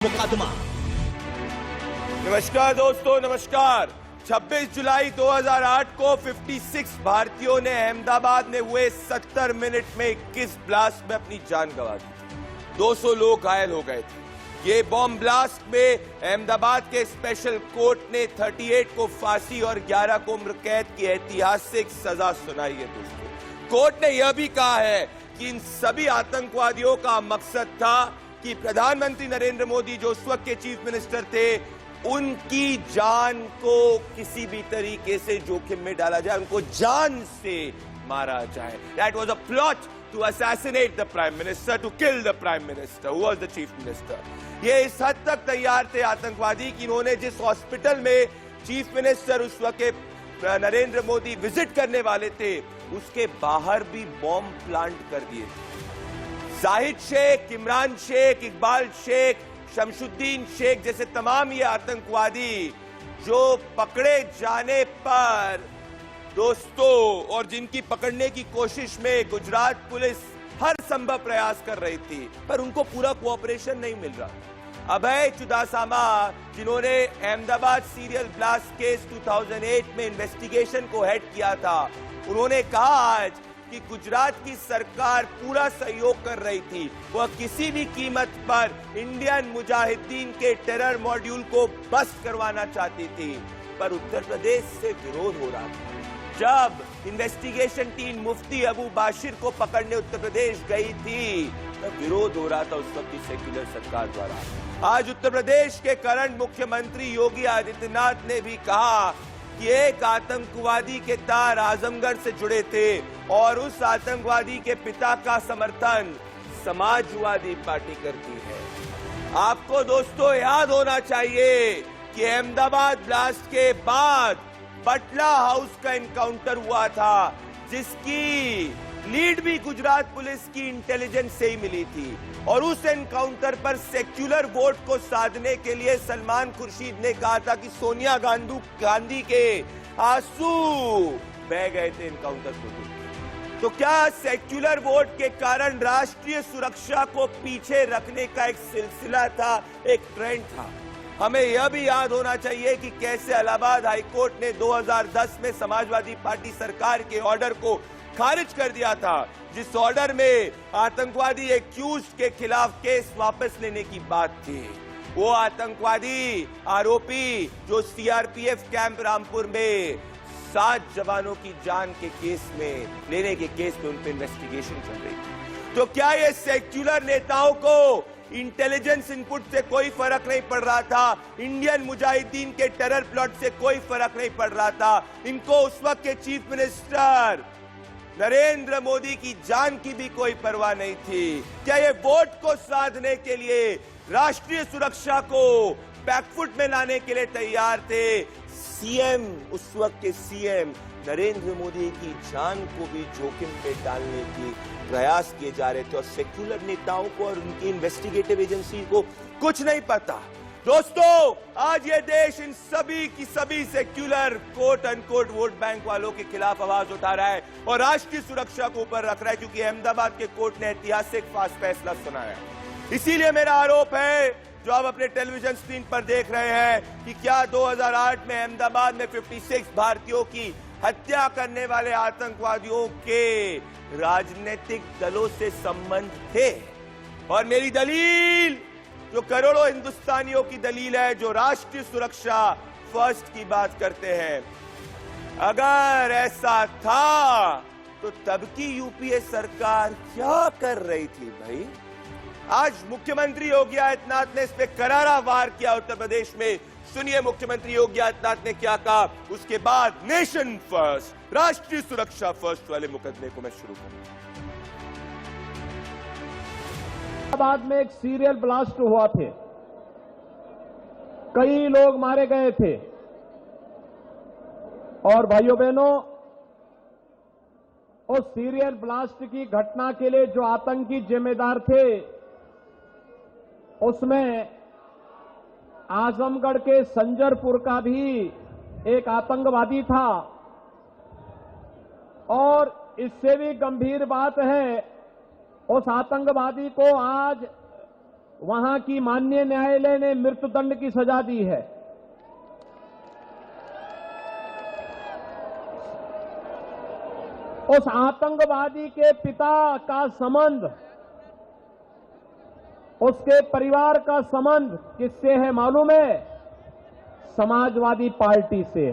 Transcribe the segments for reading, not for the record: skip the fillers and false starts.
मुकदमा। नमस्कार दोस्तों, नमस्कार। 26 जुलाई 2008 को 56 भारतीयों ने अहमदाबाद में हुए 70 मिनट में 21 ब्लास्ट में अपनी जान गंवा दी। 200 लोग घायल हो गए थे। ये बॉम्ब ब्लास्ट में अहमदाबाद के स्पेशल कोर्ट ने 38 को फांसी और 11 को उम्र कैद की ऐतिहासिक सजा सुनाई है। दोस्तों, कोर्ट ने यह भी कहा है कि इन सभी आतंकवादियों का मकसद था कि प्रधानमंत्री नरेंद्र मोदी, जो उस वक्त के चीफ मिनिस्टर थे, उनकी जान को किसी भी तरीके से जोखिम में डाला जाए, उनको जान से मारा जाए। That was a plot to assassinate the prime minister, to kill the prime minister, who was the chief minister. ये इस हद तक तैयार थे आतंकवादी कि इन्होंने जिस हॉस्पिटल में चीफ मिनिस्टर उस वक्त नरेंद्र मोदी विजिट करने वाले थे, उसके बाहर भी बॉम्ब प्लांट कर दिए थे। जाहिद शेख, इमरान शेख, इकबाल शेख, शमशुद्दीन शेख जैसे तमाम ये आतंकवादी जो पकड़े जाने पर दोस्तों, और जिनकी पकड़ने की कोशिश में गुजरात पुलिस हर संभव प्रयास कर रही थी, पर उनको पूरा कोऑपरेशन नहीं मिल रहा। अभय चुदासामा, जिन्होंने अहमदाबाद सीरियल ब्लास्ट केस 2008 में इन्वेस्टिगेशन को हेड किया था, उन्होंने कहा आज कि गुजरात की सरकार पूरा सहयोग कर रही थी। वह किसी भी कीमत पर इंडियन मुजाहिदीन के टेरर मॉड्यूल को बस्ट करवाना चाहती थी, पर उत्तर प्रदेश से विरोध हो रहा था। जब इन्वेस्टिगेशन टीम मुफ्ती अबू बाशिर को पकड़ने उत्तर प्रदेश गई थी, तब विरोध हो रहा था उस वक्त की सेक्युलर सरकार द्वारा। आज उत्तर प्रदेश के करंट मुख्यमंत्री योगी आदित्यनाथ ने भी कहा कि एक आतंकवादी के तार आजमगढ़ से जुड़े थे और उस आतंकवादी के पिता का समर्थन समाजवादी पार्टी करती है। आपको दोस्तों याद होना चाहिए कि अहमदाबाद ब्लास्ट के बाद बटला हाउस का एनकाउंटर हुआ था, जिसकी लीड भी गुजरात पुलिस की इंटेलिजेंस से ही मिली थी, और उस एनकाउंटर पर सेक्युलर वोट को साधने के लिए सलमान खुर्शीद ने कहा था कि सोनिया गांधी के आंसू बह गए थे एनकाउंटर को। तो क्या सेक्युलर वोट के कारण राष्ट्रीय सुरक्षा को पीछे रखने का एक सिलसिला था, एक ट्रेंड था? हमें यह भी याद होना चाहिए कि कैसे इलाहाबाद हाईकोर्ट ने 2010 में समाजवादी पार्टी सरकार के ऑर्डर को खारिज कर दिया था, जिस ऑर्डर में आतंकवादी एक्यूज के खिलाफ केस वापस लेने की बात थी। वो आतंकवादी आरोपी जो सीआरपीएफ कैंप रामपुर में 7 जवानों की जान के केस में लेने के केस में उन पर इन्वेस्टिगेशन चल रही थी। तो क्या ये सेक्युलर नेताओं को इंटेलिजेंस इनपुट से कोई फर्क नहीं पड़ रहा था? इंडियन मुजाहिदीन के टेरर प्लॉट से कोई फर्क नहीं पड़ रहा था? इनको उस वक्त के चीफ मिनिस्टर नरेंद्र मोदी की जान की भी कोई परवाह नहीं थी? क्या ये वोट को साधने के लिए, राष्ट्रीय सुरक्षा को बैकफुट में लाने के लिए तैयार थे? सीएम, उस वक्त के सीएम नरेंद्र मोदी की जान को भी जोखिम पे डालने की प्रयास किए जा रहे थे, और सेक्युलर नेताओं को और उनकी इन्वेस्टिगेटिव एजेंसी को कुछ नहीं पता। दोस्तों, आज ये देश इन सभी की सभी secular quote unquote vote bank वालों के खिलाफ आवाज उठा रहा है और राष्ट्रीय सुरक्षा को ऊपर रख रहा है, क्योंकि अहमदाबाद के कोर्ट ने ऐतिहासिक फैसला सुनाया है। इसीलिए मेरा आरोप है, जो आप अपने टेलीविजन स्क्रीन पर देख रहे हैं, कि क्या 2008 में अहमदाबाद में 56 भारतीयों की हत्या करने वाले आतंकवादियों के राजनीतिक दलों से संबंध थे? और मेरी दलील, जो करोड़ों हिंदुस्तानियों की दलील है, जो राष्ट्रीय सुरक्षा फर्स्ट की बात करते हैं, अगर ऐसा था तो तब की यूपीए सरकार क्या कर रही थी भाई? आज मुख्यमंत्री योगी आदित्यनाथ ने इस पे करारा वार किया उत्तर प्रदेश में। सुनिए मुख्यमंत्री योगी आदित्यनाथ ने क्या कहा, उसके बाद नेशन फर्स्ट, राष्ट्रीय सुरक्षा फर्स्ट वाले मुकदमे को मैं शुरू करूंगा। बाद में एक सीरियल ब्लास्ट हुआ थे, कई लोग मारे गए थे, और भाइयों बहनों, उस सीरियल ब्लास्ट की घटना के लिए जो आतंकी जिम्मेदार थे, उसमें आजमगढ़ के संजरपुर का भी एक आतंकवादी था। और इससे भी गंभीर बात है, उस आतंकवादी को आज वहां की माननीय न्यायालय ने मृत्युदंड की सजा दी है। उस आतंकवादी के पिता का संबंध, उसके परिवार का संबंध किससे है मालूम है? समाजवादी पार्टी से।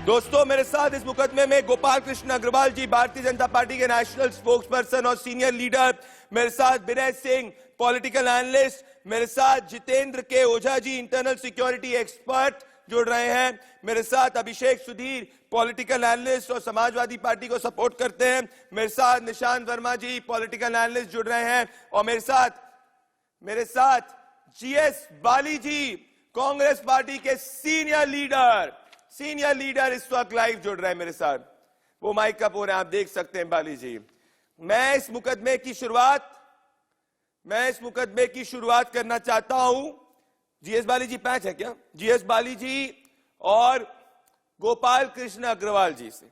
दोस्तों, मेरे साथ इस मुकदमे में गोपाल कृष्ण अग्रवाल जी, भारतीय जनता पार्टी के नेशनल स्पोक्स पर्सन और सीनियर लीडर, मेरे साथ विनय सिंह, पॉलिटिकल एनालिस्ट, मेरे साथ जितेंद्र के Ojha ji, internal security expert जुड़ रहे हैं, मेरे साथ अभिषेक सुधीर, पॉलिटिकल एनालिस्ट और समाजवादी पार्टी को सपोर्ट करते हैं, मेरे साथ निशांत वर्मा जी, पॉलिटिकल एनालिस्ट जुड़ रहे हैं, और मेरे साथ जीएस बाली जी, कांग्रेस पार्टी के सीनियर लीडर इस वक्त लाइव जुड़ रहे हैं मेरे साथ। वो माइक अप हो रहे हैं, आप देख सकते हैं बाली जी। मैं इस मुकदमे की शुरुआत करना चाहता हूं। जीएस बाली जी पैच है क्या? जीएस बाली जी और गोपाल कृष्ण अग्रवाल जी से।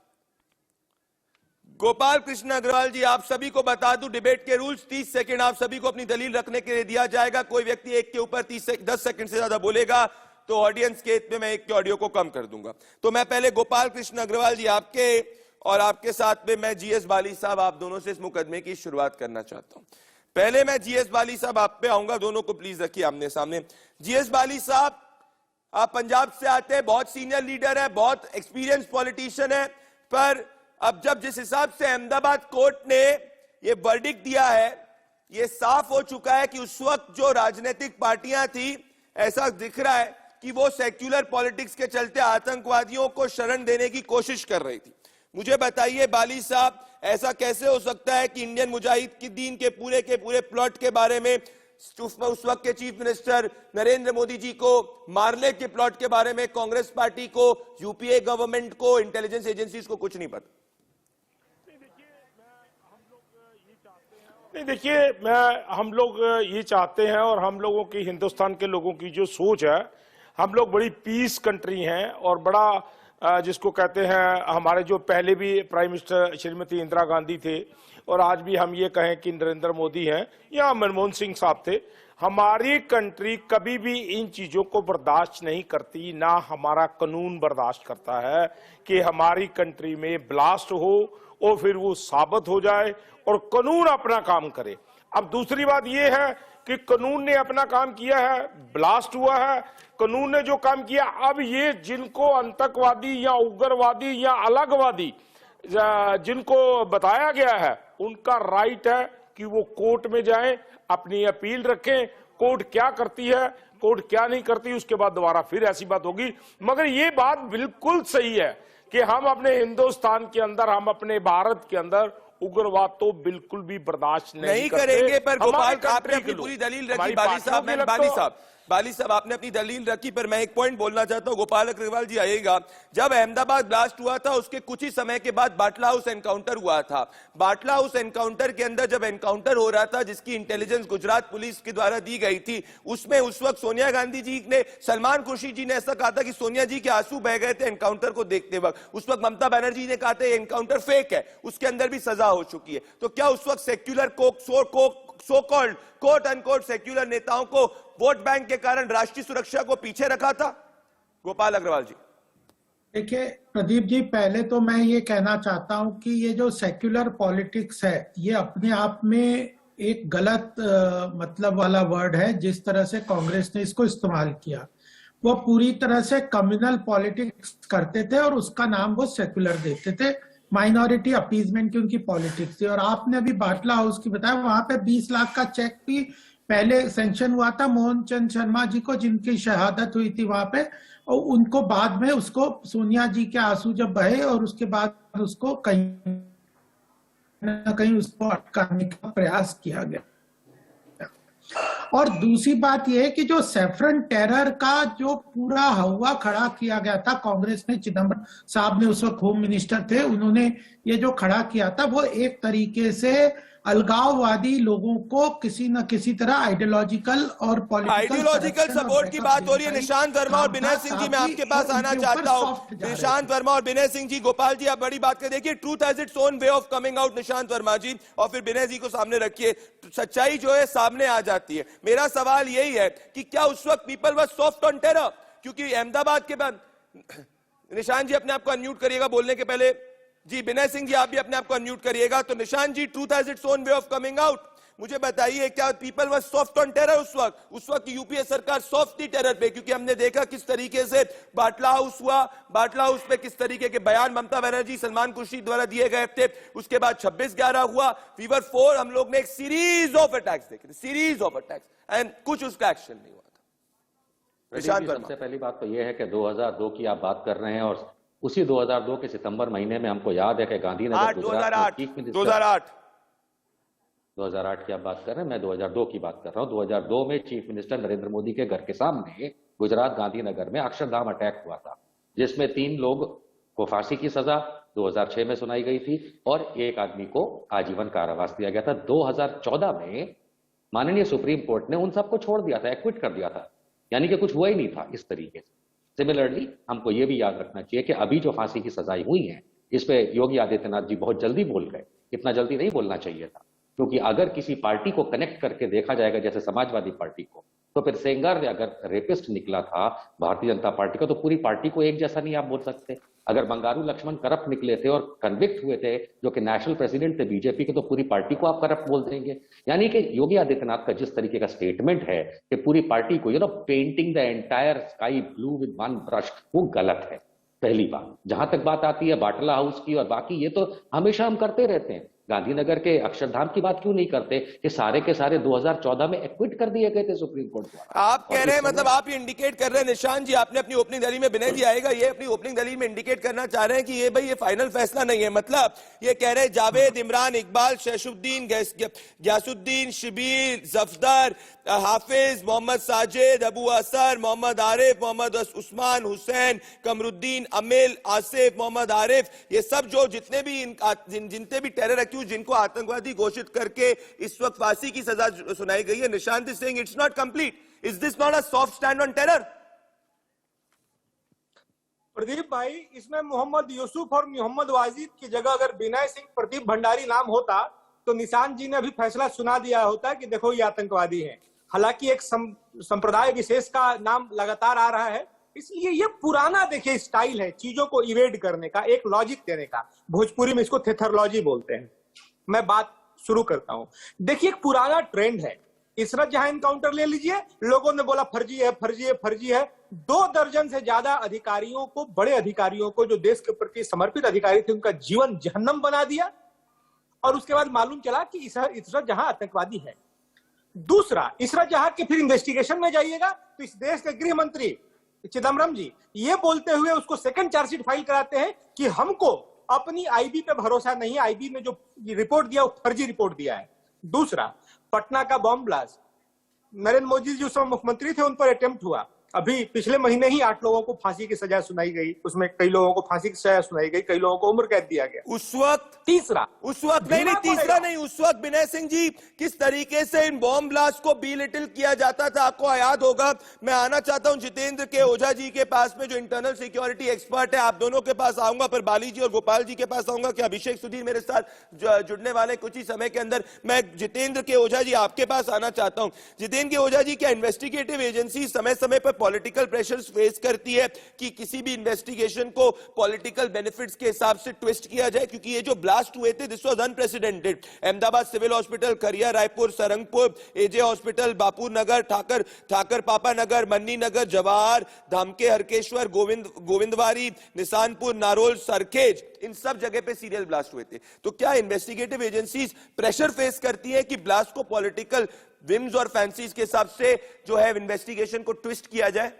गोपाल कृष्ण अग्रवाल जी, आप सभी को बता दूं, डिबेट के रूल्स 30 सेकंड आप सभी को अपनी दलील रखने के लिए दिया जाएगा। कोई व्यक्ति एक के ऊपर 10 सेकंड से ज्यादा बोलेगा तो ऑडियंस के हित में मैं एक के ऑडियो को कम कर दूंगा। तो मैं पहले गोपाल कृष्ण अग्रवाल जी आपके और आपके साथ में मैं जीएस बाली साहब, आप दोनों से इस मुकदमे की शुरुआत करना चाहता हूं। पहले मैं जीएस बाली साहब आप पे आऊंगा, दोनों को प्लीज रखिए आमने सामने। जीएस बाली साहब, आप पंजाब से आते हैं, बहुत सीनियर लीडर है, बहुत एक्सपीरियंस पॉलिटिशियन है, पर अब जब जिस हिसाब से अहमदाबाद कोर्ट ने ये वर्डिक्ट दिया है, ये साफ हो चुका है कि उस वक्त जो राजनीतिक पार्टियां थी, ऐसा दिख रहा है कि वो सेक्युलर पॉलिटिक्स के चलते आतंकवादियों को शरण देने की कोशिश कर रही थी। मुझे बताइए बाली साहब, ऐसा कैसे हो सकता है कि इंडियन मुजाहिदीन के पूरे प्लॉट के बारे में उस वक्त के चीफ मिनिस्टर नरेंद्र मोदी जी को मारने के प्लॉट के बारे में कांग्रेस पार्टी को, यूपीए गवर्नमेंट को, इंटेलिजेंस एजेंसीज को कुछ नहीं पता? देखिए, हम लोग ये चाहते हैं और हम लोगों की, हिंदुस्तान के लोगों की जो सोच है, हम लोग बड़ी पीस कंट्री हैं और बड़ा जिसको कहते हैं, हमारे जो पहले भी प्राइम मिनिस्टर श्रीमती इंदिरा गांधी थे और आज भी हम ये कहें कि नरेंद्र मोदी हैं या मनमोहन सिंह साहब थे, हमारी कंट्री कभी भी इन चीजों को बर्दाश्त नहीं करती, ना हमारा कानून बर्दाश्त करता है कि हमारी कंट्री में ब्लास्ट हो और फिर वो साबित हो जाए और कानून अपना काम करे। अब दूसरी बात ये है कि कानून ने अपना काम किया है, ब्लास्ट हुआ है, कानून ने जो काम किया, अब ये जिनको आतंकवादी या उग्रवादी या अलगवादी जिनको बताया गया है, उनका राइट है कि वो कोर्ट में जाएं, अपनी अपील रखें, कोर्ट क्या करती है, कोर्ट क्या नहीं करती, उसके बाद दोबारा फिर ऐसी बात होगी। मगर ये बात बिल्कुल सही है कि हम अपने हिंदुस्तान के अंदर, हम अपने भारत के अंदर उग्रवाद तो बिल्कुल भी बर्दाश्त नहीं करेंगे। पर गोपाल, आपने अपनी पूरी दलील रखी बाली साहब आपने अपनी दलील रखी, पर मैं एक पॉइंट बोलना चाहता हूं। गोपाल अग्रवाल जी आइएगा, जब अहमदाबाद ब्लास्ट हुआ था उसके कुछ ही समय के बाद बाटला हाउस एनकाउंटर हुआ था। बाटला हाउस एनकाउंटर के अंदर जब एनकाउंटर हो रहा था, जिसकी इंटेलिजेंस गुजरात पुलिस के द्वारा दी गई थी, उसमें उस वक्त सोनिया गांधी जी ने, सलमान खुर्शीद जी ने ऐसा कहा था कि सोनिया जी के आंसू बह गए थे एनकाउंटर को देखते वक्त। उस वक्त ममता बनर्जी ने कहा था एनकाउंटर फेक है, उसके अंदर भी सजा हो चुकी है। तो क्या उस वक्त secular so called quote unquote secular नेताओं को वोट बैंक के कारण राष्ट्रीय सुरक्षा को पीछे रखा था? गोपाल अग्रवाल जी। देखिए प्रदीप जी, पहले तो मैं ये कहना चाहता हूं कि ये जो सेक्युलर पॉलिटिक्स है, ये अपने आप में एक गलत मतलब वाला वर्ड है। जिस तरह से कांग्रेस ने इसको इस्तेमाल किया, वो पूरी तरह से कम्युनल पॉलिटिक्स करते थे और उसका नाम वो सेक्युलर देते थे। माइनॉरिटी अपीजमेंट की उनकी पॉलिटिक्स थी। और आपने अभी बाटला हाउस की बताया, वहां पे 20 लाख का चेक भी पहले सैंक्शन हुआ था मोहन चंद शर्मा जी को, जिनकी शहादत हुई थी वहां पे, और उनको बाद में उसको सोनिया जी के आंसू जब बहे और उसके बाद उसको कहीं ना कहीं उसको अटकाने का प्रयास किया गया। और दूसरी बात यह है कि जो सैफरन टेरर का जो पूरा हवा खड़ा किया गया था कांग्रेस ने, चिदम्बरम साहब ने उस वक्त होम मिनिस्टर थे, उन्होंने ये जो खड़ा किया था, वो एक तरीके से अलगाववादी लोगों को किसी न किसी तरह आइडियोलॉजिकल और आइडियोलॉजिकल सपोर्ट की बात हो रही है। निशांत वर्मा और विनय सिंह जी, मैं आपके पास आना चाहता हूं। निशांत वर्मा और विनय सिंह जी, गोपाल जी आप बड़ी बात कर देखिए, truth has its own way of coming out. Nishant Verma ji और फिर विनय जी को सामने रखिए, सच्चाई जो है सामने आ जाती है। मेरा सवाल यही है कि क्या उस वक्त people was soft on terror? क्योंकि अहमदाबाद के बाद, निशांत जी अपने आप को अनम्यूट करिएगा बोलने के पहले जी, विनय सिंह जी आप भी अपने आप को अनम्यूट करिएगा। तो Nishant ji, truth has its own way of coming out, मुझे बताइए क्या people was soft on terror उस वक्त? उस वक्त यूपीए सरकार सॉफ्ट थी टेरर पे? क्योंकि हमने देखा किस तरीके से बाटला हाउस हुआ, बाटला हाउस पे किस तरीके के बयान ममता बनर्जी, सलमान खुर्शीद द्वारा दिए गए थे। उसके बाद 26/11 हुआ, फीवर 4, हम लोग ने एक सीरीज ऑफ अटैक्स देखे थे, सीरीज ऑफ अटैक्स, एंड कुछ उसका एक्शन नहीं हुआ था। सबसे पहली बात तो यह है कि 2002 की आप बात कर रहे हैं, और उसी 2002 के सितंबर महीने में हमको याद है कि गांधीनगर गुजरात में चीफ मिनिस्टर 2008 की आप बात कर रहे हैं, मैं 2002 की बात कर रहा हूं। 2002 में चीफ मिनिस्टर नरेंद्र मोदी के घर के सामने गुजरात गांधीनगर में अक्षरधाम अटैक हुआ था, जिसमें 3 लोग को फांसी की सजा 2006 में सुनाई गई थी और एक आदमी को आजीवन कारावास दिया गया था। 2014 में माननीय सुप्रीम कोर्ट ने उन सबको छोड़ दिया था, एक्विट कर दिया था, यानी कि कुछ हुआ ही नहीं था इस तरीके से। सिमिलरली हमको ये भी याद रखना चाहिए कि अभी जो फांसी की सजाएं हुई हैं, इस पे योगी आदित्यनाथ जी बहुत जल्दी बोल गए। इतना जल्दी नहीं बोलना चाहिए था, क्योंकि अगर किसी पार्टी को कनेक्ट करके देखा जाएगा, जैसे समाजवादी पार्टी को, तो फिर सेंगर अगर रेपिस्ट निकला था भारतीय जनता पार्टी का, तो पूरी पार्टी को एक जैसा नहीं आप बोल सकते। अगर बंगारू लक्ष्मण करप्ट निकले थे और कन्विक्ट हुए थे, जो कि नेशनल प्रेसिडेंट थे बीजेपी के, तो पूरी पार्टी को आप करप्ट बोल देंगे। यानी कि योगी आदित्यनाथ का जिस तरीके का स्टेटमेंट है कि पूरी पार्टी को painting the entire sky blue with one brush, वो गलत है। पहली बात। जहां तक बात आती है बाटला हाउस की और बाकी, ये तो हमेशा हम करते रहते हैं। गांधीनगर के अक्षरधाम की बात क्यों नहीं करते कि सारे के सारे 2014 में एक्विट कर दिए गए थे सुप्रीम कोर्ट द्वारा। आप कह रहे हैं, मतलब आप ये इंडिकेट कर रहे हैं, निशांत जी आपने अपनी ओपनिंग दलील में, विनय जी आएगा, ये अपनी ओपनिंग दलील में इंडिकेट करना चाह रहे हैं कि ये भाई ये फाइनल फैसला नहीं है। मतलब ये कह रहे हैं जावेद, इमरान इकबाल, शैशुद्दीन, गयासुद्दीन, शिबीर, जफदर, हाफिज, मोहम्मद साजिद, अबू असर, मोहम्मद आरिफ, मोहम्मद उस्मान, हुसैन, कमरुद्दीन, अमिल, आसिफ, मोहम्मद आरिफ, ये सब जो जितने भी टेरर एक्यूज जिनको आतंकवादी घोषित करके इस वक्त फांसी की सजा सुनाई गई है, Nishant is saying it's not complete. Is this not a soft stand on terror? Pradeep भाई, इसमें मोहम्मद यूसुफ और मोहम्मद वाजिद की जगह अगर विनय सिंह, प्रदीप भंडारी नाम होता तो निशांत जी ने अभी फैसला सुना दिया होता कि देखो ये आतंकवादी हैं। हालांकि एक संप्रदाय विशेष का नाम लगातार आ रहा है, इसलिए ये पुराना देखिए स्टाइल है चीजों को इवेड करने का, एक लॉजिक देने का। भोजपुरी में इसको थेथरोलॉजी बोलते हैं। मैं बात शुरू करता हूं। देखिए एक पुराना ट्रेंड है, इशरत जहां एनकाउंटर ले लीजिए, लोगों ने बोला फर्जी है, फर्जी है, फर्जी है। 2 दर्जन से ज्यादा अधिकारियों को, बड़े अधिकारियों को, जो देश के प्रति समर्पित अधिकारी थे, उनका जीवन जहन्नम बना दिया। और उसके बाद मालूम चला कि इशरत जहां आतंकवादी है। दूसरा, इशरत जहां के फिर इन्वेस्टिगेशन में जाइएगा तो इस देश के गृह मंत्री चिदम्बरम जी ये बोलते हुए उसको सेकंड चार्जशीट फाइल कराते हैं कि हमको अपनी आईबी पे भरोसा नहीं है, आईबी ने जो रिपोर्ट दिया वो फर्जी रिपोर्ट दिया है। दूसरा, पटना का बॉम्ब ब्लास्ट, नरेंद्र मोदी जी उस समय मुख्यमंत्री थे, उन पर अटेम्प्ट हुआ। अभी पिछले महीने ही 8 लोगों को फांसी की सजा सुनाई गई, उसमें कई लोगों को फांसी की सजा सुनाई गई, कई लोगों को उम्र कैद दिया गया। उस वक्त तीसरा, उस वक्त नहीं, तीसरा नहीं, उस वक्त विनय सिंह जी किस तरीके से इन बॉम्ब ब्लास्ट को बिलिटिल किया जाता था आपको याद होगा। मैं आना चाहता हूं जितेंद्र के ओझा जी के पास में, जो इंटरनल सिक्योरिटी एक्सपर्ट है। आप दोनों के पास आऊंगा, पर बाली जी और गोपाल जी के पास आऊंगा कि अभिषेक सुधीर मेरे साथ जुड़ने वाले कुछ ही समय के अंदर। मैं जितेंद्र के ओझा जी आपके पास आना चाहता हूं। जितेंद्र के ओझा जी, क्या इन्वेस्टिगेटिव एजेंसी समय समय पर पॉलिटिकल प्रेशर फेस करती है कि किसी भी इन्वेस्टिगेशन को पॉलिटिकल बेनिफिट्स के हिसाब से ट्विस्ट किया जाए? क्योंकि ये जो ब्लास्ट हुए थे, this was unprecedented. Ahmedabad civil hospital, Khadia Raipur, Sarangpur, AJ hospital, Bapunagar, Thakkar Bapa Nagar, मन्नी नगर, जवाहर, धामके, हरकेश्वर, गोविंदवारी, निशानपुर, नारोल, सरखेज, इन सब जगह पे सीरियल ब्लास्ट हुए थे। तो क्या इन्वेस्टिगेटिव एजेंसीज प्रेशर फेस करती है कि ब्लास्ट को पॉलिटिकल विम्स और फैंसीज के हिसाब से जो है इन्वेस्टिगेशन को ट्विस्ट किया जाए?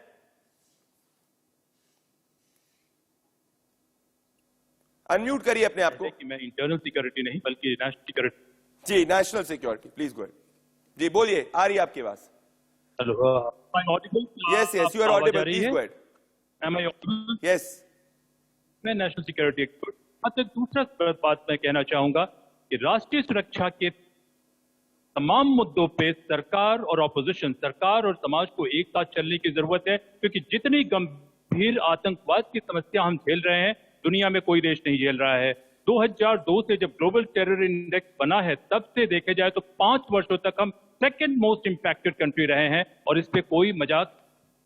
अनम्यूट करिए अपने आप को। कि मैं इंटरनल सिक्योरिटी नहीं बल्कि नेशनल सिक्योरिटी। जी, national security, please go ahead. जी बोलिए, आ रही है आपकी आवाज। Hello, I am audible? Yes yes, you are audible, please go ahead. Am I audible? Yes. मैं नेशनल सिक्योरिटी एक्सपर्ट। अच्छा, दूसरा बात मैं कहना चाहूंगा कि राष्ट्रीय सुरक्षा के तमाम मुद्दों पे सरकार और ऑपोजिशन, सरकार और समाज को एक साथ चलने की जरूरत है, क्योंकि जितनी गंभीर आतंकवाद की समस्या हम झेल रहे हैं, दुनिया में कोई देश नहीं झेल रहा है। 2002 से जब ग्लोबल टेरर इंडेक्स बना है, तब से देखे जाए तो 5 वर्षों तक हम सेकंड मोस्ट इंपैक्टेड कंट्री रहे हैं, और इस पे कोई मजाक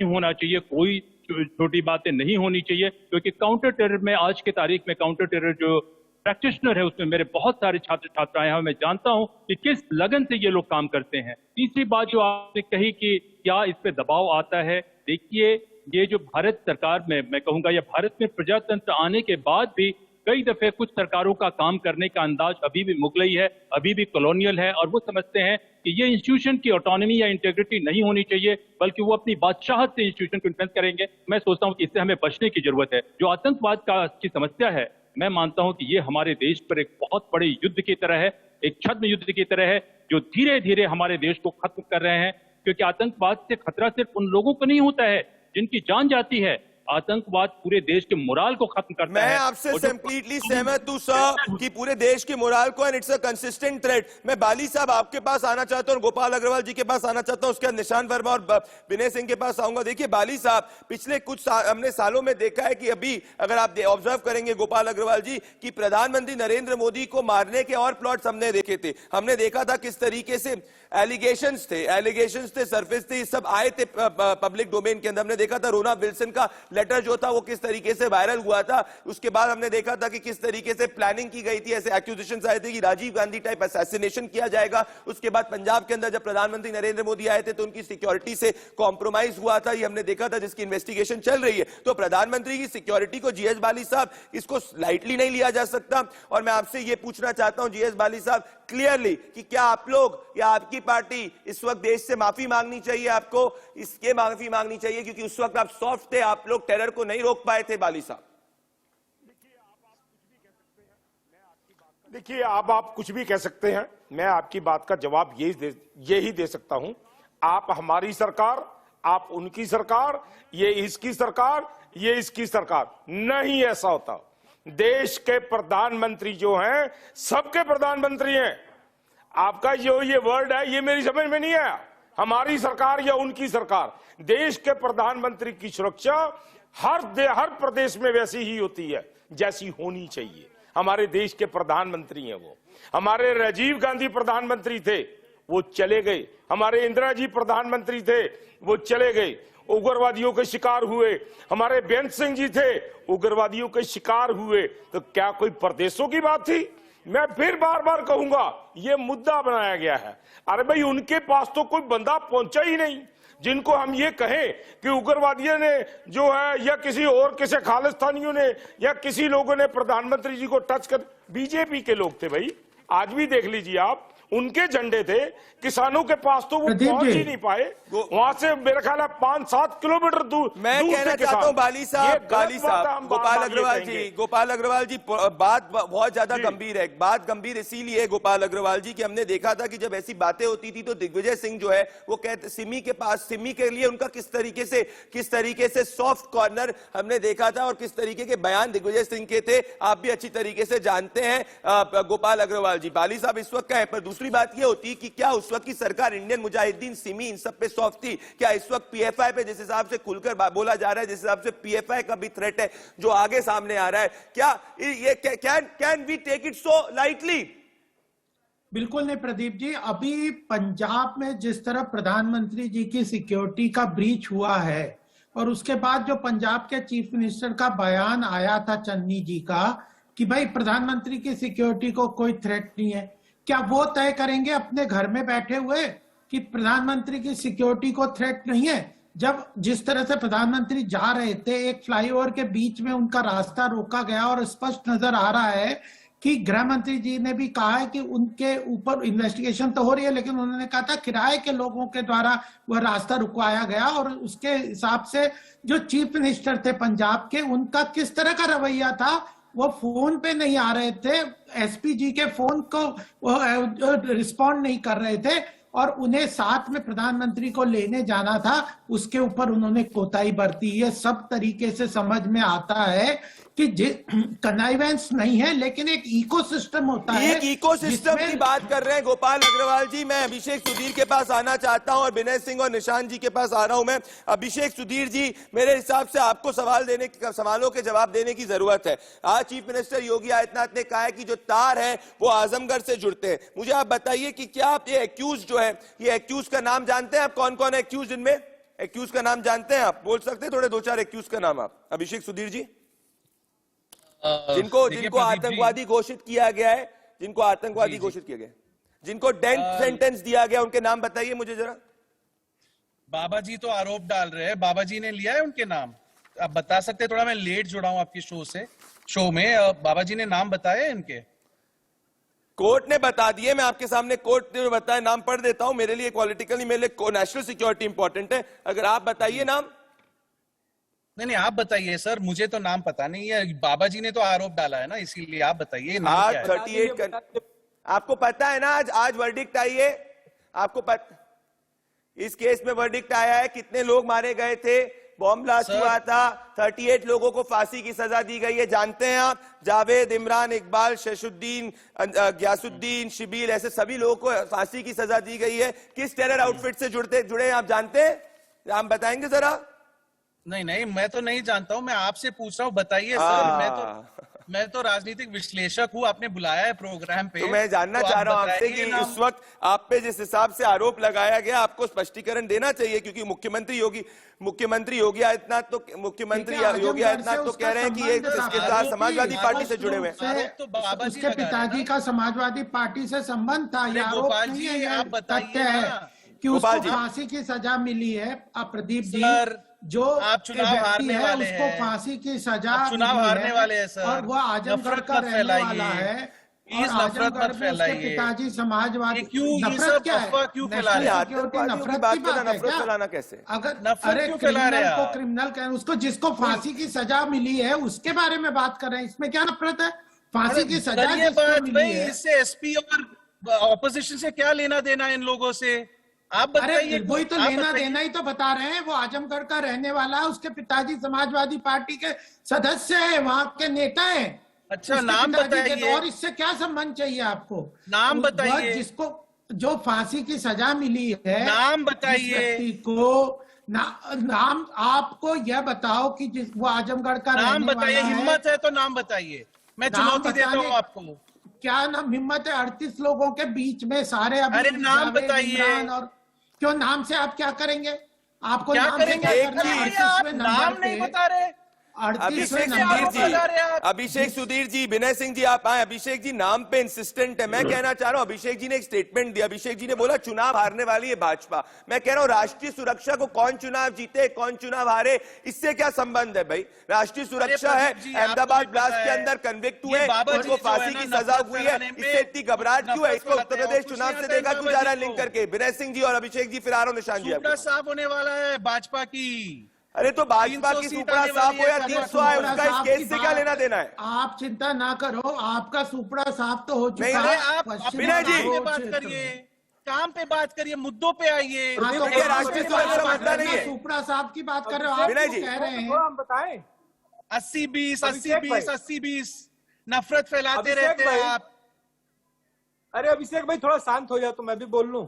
नहीं होना चाहिए, कोई छोटी बातें नहीं होनी चाहिए, क्योंकि काउंटर टेरर में, आज की तारीख में काउंटर टेरर जो प्रैक्टिशनर है उसमें मेरे बहुत सारे छात्र छात्राएं हैं, मैं जानता हूं कि किस लगन से ये लोग काम करते हैं। तीसरी बात जो आपने कही कि क्या इस पे दबाव आता है, देखिए ये जो भारत सरकार में, मैं कहूंगा या भारत में प्रजातंत्र आने के बाद भी कई दफे कुछ सरकारों का काम करने का अंदाज अभी भी मुगलई है, अभी भी कॉलोनियल है, और वो समझते हैं कि ये इंस्टीट्यूशन की ऑटोनॉमी या इंटेग्रिटी नहीं होनी चाहिए, बल्कि वो अपनी बादशाहत से इंस्टीट्यूशन को इन्फ्लुएंस करेंगे। मैं सोचता हूं कि इससे हमें बचने की जरूरत है। जो आतंकवाद की समस्या है, मैं मानता हूं कि ये हमारे देश पर एक बहुत बड़े युद्ध की तरह है, एक छद्म युद्ध की तरह है, जो धीरे धीरे हमारे देश को खत्म कर रहे हैं। क्योंकि आतंकवाद से खतरा सिर्फ उन लोगों को नहीं होता है जिनकी जान जाती है, आतंकवाद पूरे देश के मोराल को खत्म करता है। मैं आपसे कंप्लीटली सहमत हूं सर कि पूरे देश के मोराल को, and it's a consistent threat. मैं बाली साहब आपके पास आना चाहता हूं, गोपाल अग्रवाल जी के पास आना चाहता हूं, उसके बाद निशान वर्मा और विनय सिंह के पास आऊंगा। देखिए बाली साहब, पिछले कुछ हमने सालों में देखा है कि अभी अगर आप ऑब्जर्व करेंगे गोपाल अग्रवाल जी, कि प्रधानमंत्री नरेंद्र मोदी को मारने के और प्लॉट्स हमने देखे थे। हमने देखा था किस तरीके से एलिगेशंस थे, सरफेस थे, ये सब आए थे पब्लिक डोमेन के अंदर। हमने देखा था रोना विल्सन का लेटर जो था वो किस तरीके से वायरल हुआ था। उसके बाद हमने देखा था कि किस तरीके से प्लानिंग की गई थी, ऐसे एक्यूजेशंस आए थे कि राजीव गांधी टाइप असैसिनेशन किया जाएगा। उसके बाद पंजाब के अंदर जब प्रधानमंत्री नरेंद्र मोदी आए थे तो उनकी सिक्योरिटी से कॉम्प्रोमाइज हुआ था, ये हमने देखा था, जिसकी इन्वेस्टिगेशन चल रही है। तो प्रधानमंत्री की सिक्योरिटी को जीएस बाली साहब, इसको लाइटली नहीं लिया जा सकता। और मैं आपसे ये पूछना चाहता हूं जीएस बाली साहब क्लियरली कि क्या आप लोग या आपकी पार्टी इस वक्त देश से माफी मांगनी चाहिए, आपको इसके माफी मांगनी चाहिए क्योंकि उस वक्त आप सॉफ्ट थे, आप लोग टेरर को नहीं रोक पाए थे। बाली साहब देखिए, आप कुछ भी कह सकते हैं, मैं आपकी बात का जवाब यही दे सकता हूं। आप हमारी सरकार, आप उनकी सरकार, ये इसकी सरकार, ये इसकी सरकार, नहीं ऐसा होता। देश के प्रधानमंत्री जो हैं, सबके प्रधानमंत्री हैं। आपका जो ये वर्ड है, ये मेरी समझ में नहीं आया, हमारी सरकार या उनकी सरकार। देश के प्रधानमंत्री की सुरक्षा हर प्रदेश में वैसी ही होती है जैसी होनी चाहिए। हमारे देश के प्रधानमंत्री हैं वो। हमारे राजीव गांधी प्रधानमंत्री थे, वो चले गए। हमारे इंदिरा जी प्रधानमंत्री थे, वो चले गए, उग्रवादियों के शिकार हुए। हमारे बेअंत सिंह जी थे, उग्रवादियों के शिकार हुए। तो क्या कोई प्रदेशों की बात थी? मैं फिर बार बार कहूंगा, ये मुद्दा बनाया गया है। अरे भाई, उनके पास तो कोई बंदा पहुंचा ही नहीं जिनको हम ये कहें कि उग्रवादियों ने जो है, या किसी और किसी खालिस्तानियों ने या किसी लोगों ने प्रधानमंत्री जी को टच कर। बीजेपी के लोग थे भाई, आज भी देख लीजिए आप, उनके झंडे थे। किसानों के पास तो वो पहुंच ही नहीं पाए, वहां से मेरे ख्याल है 5-7 किलोमीटर दूर। मैं कहना चाहता हूं बाली साहब, गोपाल अग्रवाल जी, बात बहुत ज्यादा गंभीर है। बात गंभीर इसीलिए गोपाल अग्रवाल जी कि हमने देखा था कि जब ऐसी बातें होती थी तो दिग्विजय सिंह जो है वो कहते सिमी के पास, सिमी के लिए उनका किस तरीके से सॉफ्ट कॉर्नर हमने देखा था, और किस तरीके के बयान दिग्विजय सिंह के थे, आप भी अच्छी तरीके से जानते हैं गोपाल अग्रवाल जी। बाली साहब इस वक्त का है, पर दूसरी बात यह होती कि क्या उस वक्त की सरकार, इंडियन मुजाहिदीन, सिमी, इन सब पे सॉफ्ट थी? क्या इस वक्त पीएफआई पे जिस हिसाब से खुलकर बोला जा रहा है, जिस हिसाब से पीएफआई का भी थ्रेट है जो आगे सामने आ रहा है, क्या ये can we take it so lightly? बिल्कुल नहीं प्रदीप जी। अभी पंजाब में जिस तरह प्रधानमंत्री जी की सिक्योरिटी का ब्रीच हुआ है, और उसके बाद जो पंजाब के चीफ मिनिस्टर का बयान आया था चन्नी जी का कि भाई प्रधानमंत्री की सिक्योरिटी को कोई थ्रेट नहीं है, क्या वो तय करेंगे अपने घर में बैठे हुए कि प्रधानमंत्री की सिक्योरिटी को थ्रेट नहीं है? जब जिस तरह से प्रधानमंत्री जा रहे थे, एक फ्लाईओवर के बीच में उनका रास्ता रोका गया, और स्पष्ट नजर आ रहा है कि गृह मंत्री जी ने भी कहा है कि उनके ऊपर इन्वेस्टिगेशन तो हो रही है, लेकिन उन्होंने कहा था किराए के लोगों के द्वारा वह रास्ता रुकवाया गया। और उसके हिसाब से जो चीफ मिनिस्टर थे पंजाब के, उनका किस तरह का रवैया था, वो फोन पे नहीं आ रहे थे, एसपी जी के फोन को रिस्पॉन्ड नहीं कर रहे थे। और उन्हें साथ में प्रधानमंत्री को लेने जाना था, उसके ऊपर उन्होंने कोताही बरती। ये सब तरीके से समझ में आता है कि कनाइवेंस नहीं है, लेकिन एक इकोसिस्टम होता है। एक इकोसिस्टम की बात कर रहे हैं गोपाल अग्रवाल जी। मैं अभिषेक सुधीर के पास आना चाहता हूं और विनय सिंह और निशांत जी के पास आ रहा हूं। मैं अभिषेक सुधीर जी, मेरे हिसाब से आपको सवालों के जवाब देने की जरूरत है। आज चीफ मिनिस्टर योगी आदित्यनाथ ने कहा है कि जो तार है वो आजमगढ़ से जुड़ते हैं। मुझे आप बताइए कि क्या आप ये एक्यूज जो है, ये एक्यूज का नाम जानते हैं आप? कौन कौन है एक्यूज इनमें? एक्यूज का नाम जानते हैं आप? बोल सकते हैं थोड़े 2-4 एक्यूज का नाम आप, अभिषेक सुधीर जी? जिनको आतंकवादी घोषित किया गया है, जिनको आतंकवादी घोषित किया गया, जिनको डेथ सेंटेंस दिया गया, उनके नाम बताइए मुझे जरा। बाबा जी तो आरोप डाल रहे हैं, बाबा जी ने लिया है उनके नाम? आप बता सकते हैं? थोड़ा मैं लेट जुड़ा हूं आपके शो में। बाबा जी ने नाम बताए इनके? कोर्ट ने बता दिए, मैं आपके सामने कोर्ट ने बताया, नाम पढ़ देता हूं। मेरे लिए पॉलिटिकल नहीं, मेरे लिए नेशनल सिक्योरिटी इंपॉर्टेंट है। अगर आप बताइए नाम। नहीं, आप बताइए सर, मुझे तो नाम पता नहीं है। बाबा जी ने तो आरोप डाला है ना, इसीलिए आप बताइए नाम आज क्या है? 38 आपको पता है ना, आज वर्डिक्ट आई है, आपको पता? इस केस में वर्डिक्ट आया है, कितने लोग मारे गए थे, बॉम्ब ब्लास्ट हुआ था, 38 लोगों को फांसी की सजा दी गई है। जानते हैं आप? जावेद, इमरान, इकबाल, शैशुद्दीन, गयासुद्दीन, शिबीर, ऐसे सभी लोगों को फांसी की सजा दी गई है। किस टेरर आउटफिट से जुड़े हैं आप जानते हैं? आप बताएंगे जरा? नहीं, मैं तो नहीं जानता हूं। मैं आपसे पूछ रहा हूं, बताइए सर। मैं तो राजनीतिक विश्लेषक हूं, आपने बुलाया है प्रोग्राम पे, तो मैं जानना चाह रहा हूं आपसे कि इस वक्त आप पे जिस हिसाब से आरोप लगाया गया, आपको स्पष्टीकरण देना चाहिए, क्योंकि मुख्यमंत्री योगी आदित्यनाथ तो कह रहे हैं कि ये इसके साथ समाजवादी पार्टी से जुड़े हुए हैं। तो बाबा जी उसके पिताजी का समाजवादी पार्टी से संबंध था। ये आरोप नहीं है, ये तथ्य है कि उसको फांसी की सजा मिली है। प्रदीप जी, जो आप चुनाव हारने वाले उसको फांसी की सजा चुनाव हारने वाले हैं सर, और वो आजमगढ़ का रहने वाला है। इस नफरत मत फैलाइए। पिताजी समाजवादी, नफरत क्या है? क्यों फैला रहे हैं? नफरत की बात है क्या? फैलाना कैसे? अगर नफरत क्यों फैला रहे हैं? क्रिमिनल कहें, उसको जिसको फांसी की सजा मिली है उसके बारे में बात कर रहे हैं। इसमें क्या नफरत है? फांसी की सजा जिसको मिली है। इससे एसपी और ऑपोजिशन से क्या लेना देना इन लोगों से? आप बताइए। वही तो लेना देना ही तो बता रहे हैं। वो आजमगढ़ का रहने वाला है, उसके पिताजी समाजवादी पार्टी के सदस्य है, वहां के नेता है। अच्छा, नाम बताइए। और इससे क्या संबंध चाहिए आपको? नाम बताइए। जिसको जो फांसी की सजा मिली है, नाम बताइए। को नाम आपको यह बताओ कि वो आजमगढ़ का नाम बताइए। हिम्मत है तो नाम बताइए, मैं चुनौती देता हूँ आपको। क्या नाम हिम्मत है? 38 लोगों के बीच में सारे अरे नाम बताइए। और क्यों नाम से आप क्या करेंगे? आपको क्या नाम करेंगे? नाम नहीं बता रहे। अभिषेक सुधीर जी, विनय सिंह जी आप आए। अभिषेक जी नाम पे इंसिस्टेंट है। मैं कहना चाह रहा हूं, अभिषेक जी ने एक स्टेटमेंट दिया। अभिषेक जी ने बोला चुनाव हारने वाली है भाजपा। मैं कह रहा हूं राष्ट्रीय सुरक्षा को कौन चुनाव जीते कौन चुनाव हारे, इससे क्या संबंध है भाई? राष्ट्रीय सुरक्षा है, अहमदाबाद ब्लास्ट के अंदर कन्विक्ट हुए, उनको फांसी की सजा हुई है, इससे इतनी घबराहट क्यों है? इसको उत्तर प्रदेश चुनाव से देखा क्यों जा रहा है लिंक करके? विनय सिंह जी और अभिषेक जी, फिर आ रहा हूं निशांत जी। साफ होने वाला है भाजपा की। अरे तो भाजपा की सुपड़ा साफ हो या 300 है, उसका इस केस से क्या लेना देना है? आप चिंता ना करो, आपका सुपड़ा साफ तो हो चुका है। आप विनय जी बात करिए, काम पे बात करिए, मुद्दों पे आइए। राष्ट्रीय सुरक्षा मुद्दा नहीं है। सुपड़ा साफ की बात कर रहे हो आप, कह रहे हैं हम बताएं 80-20 80-20 नफरत फैलाते रहते हैं आप। अरे अभिषेक भाई थोड़ा शांत हो जाओ तो मैं भी बोल लूं।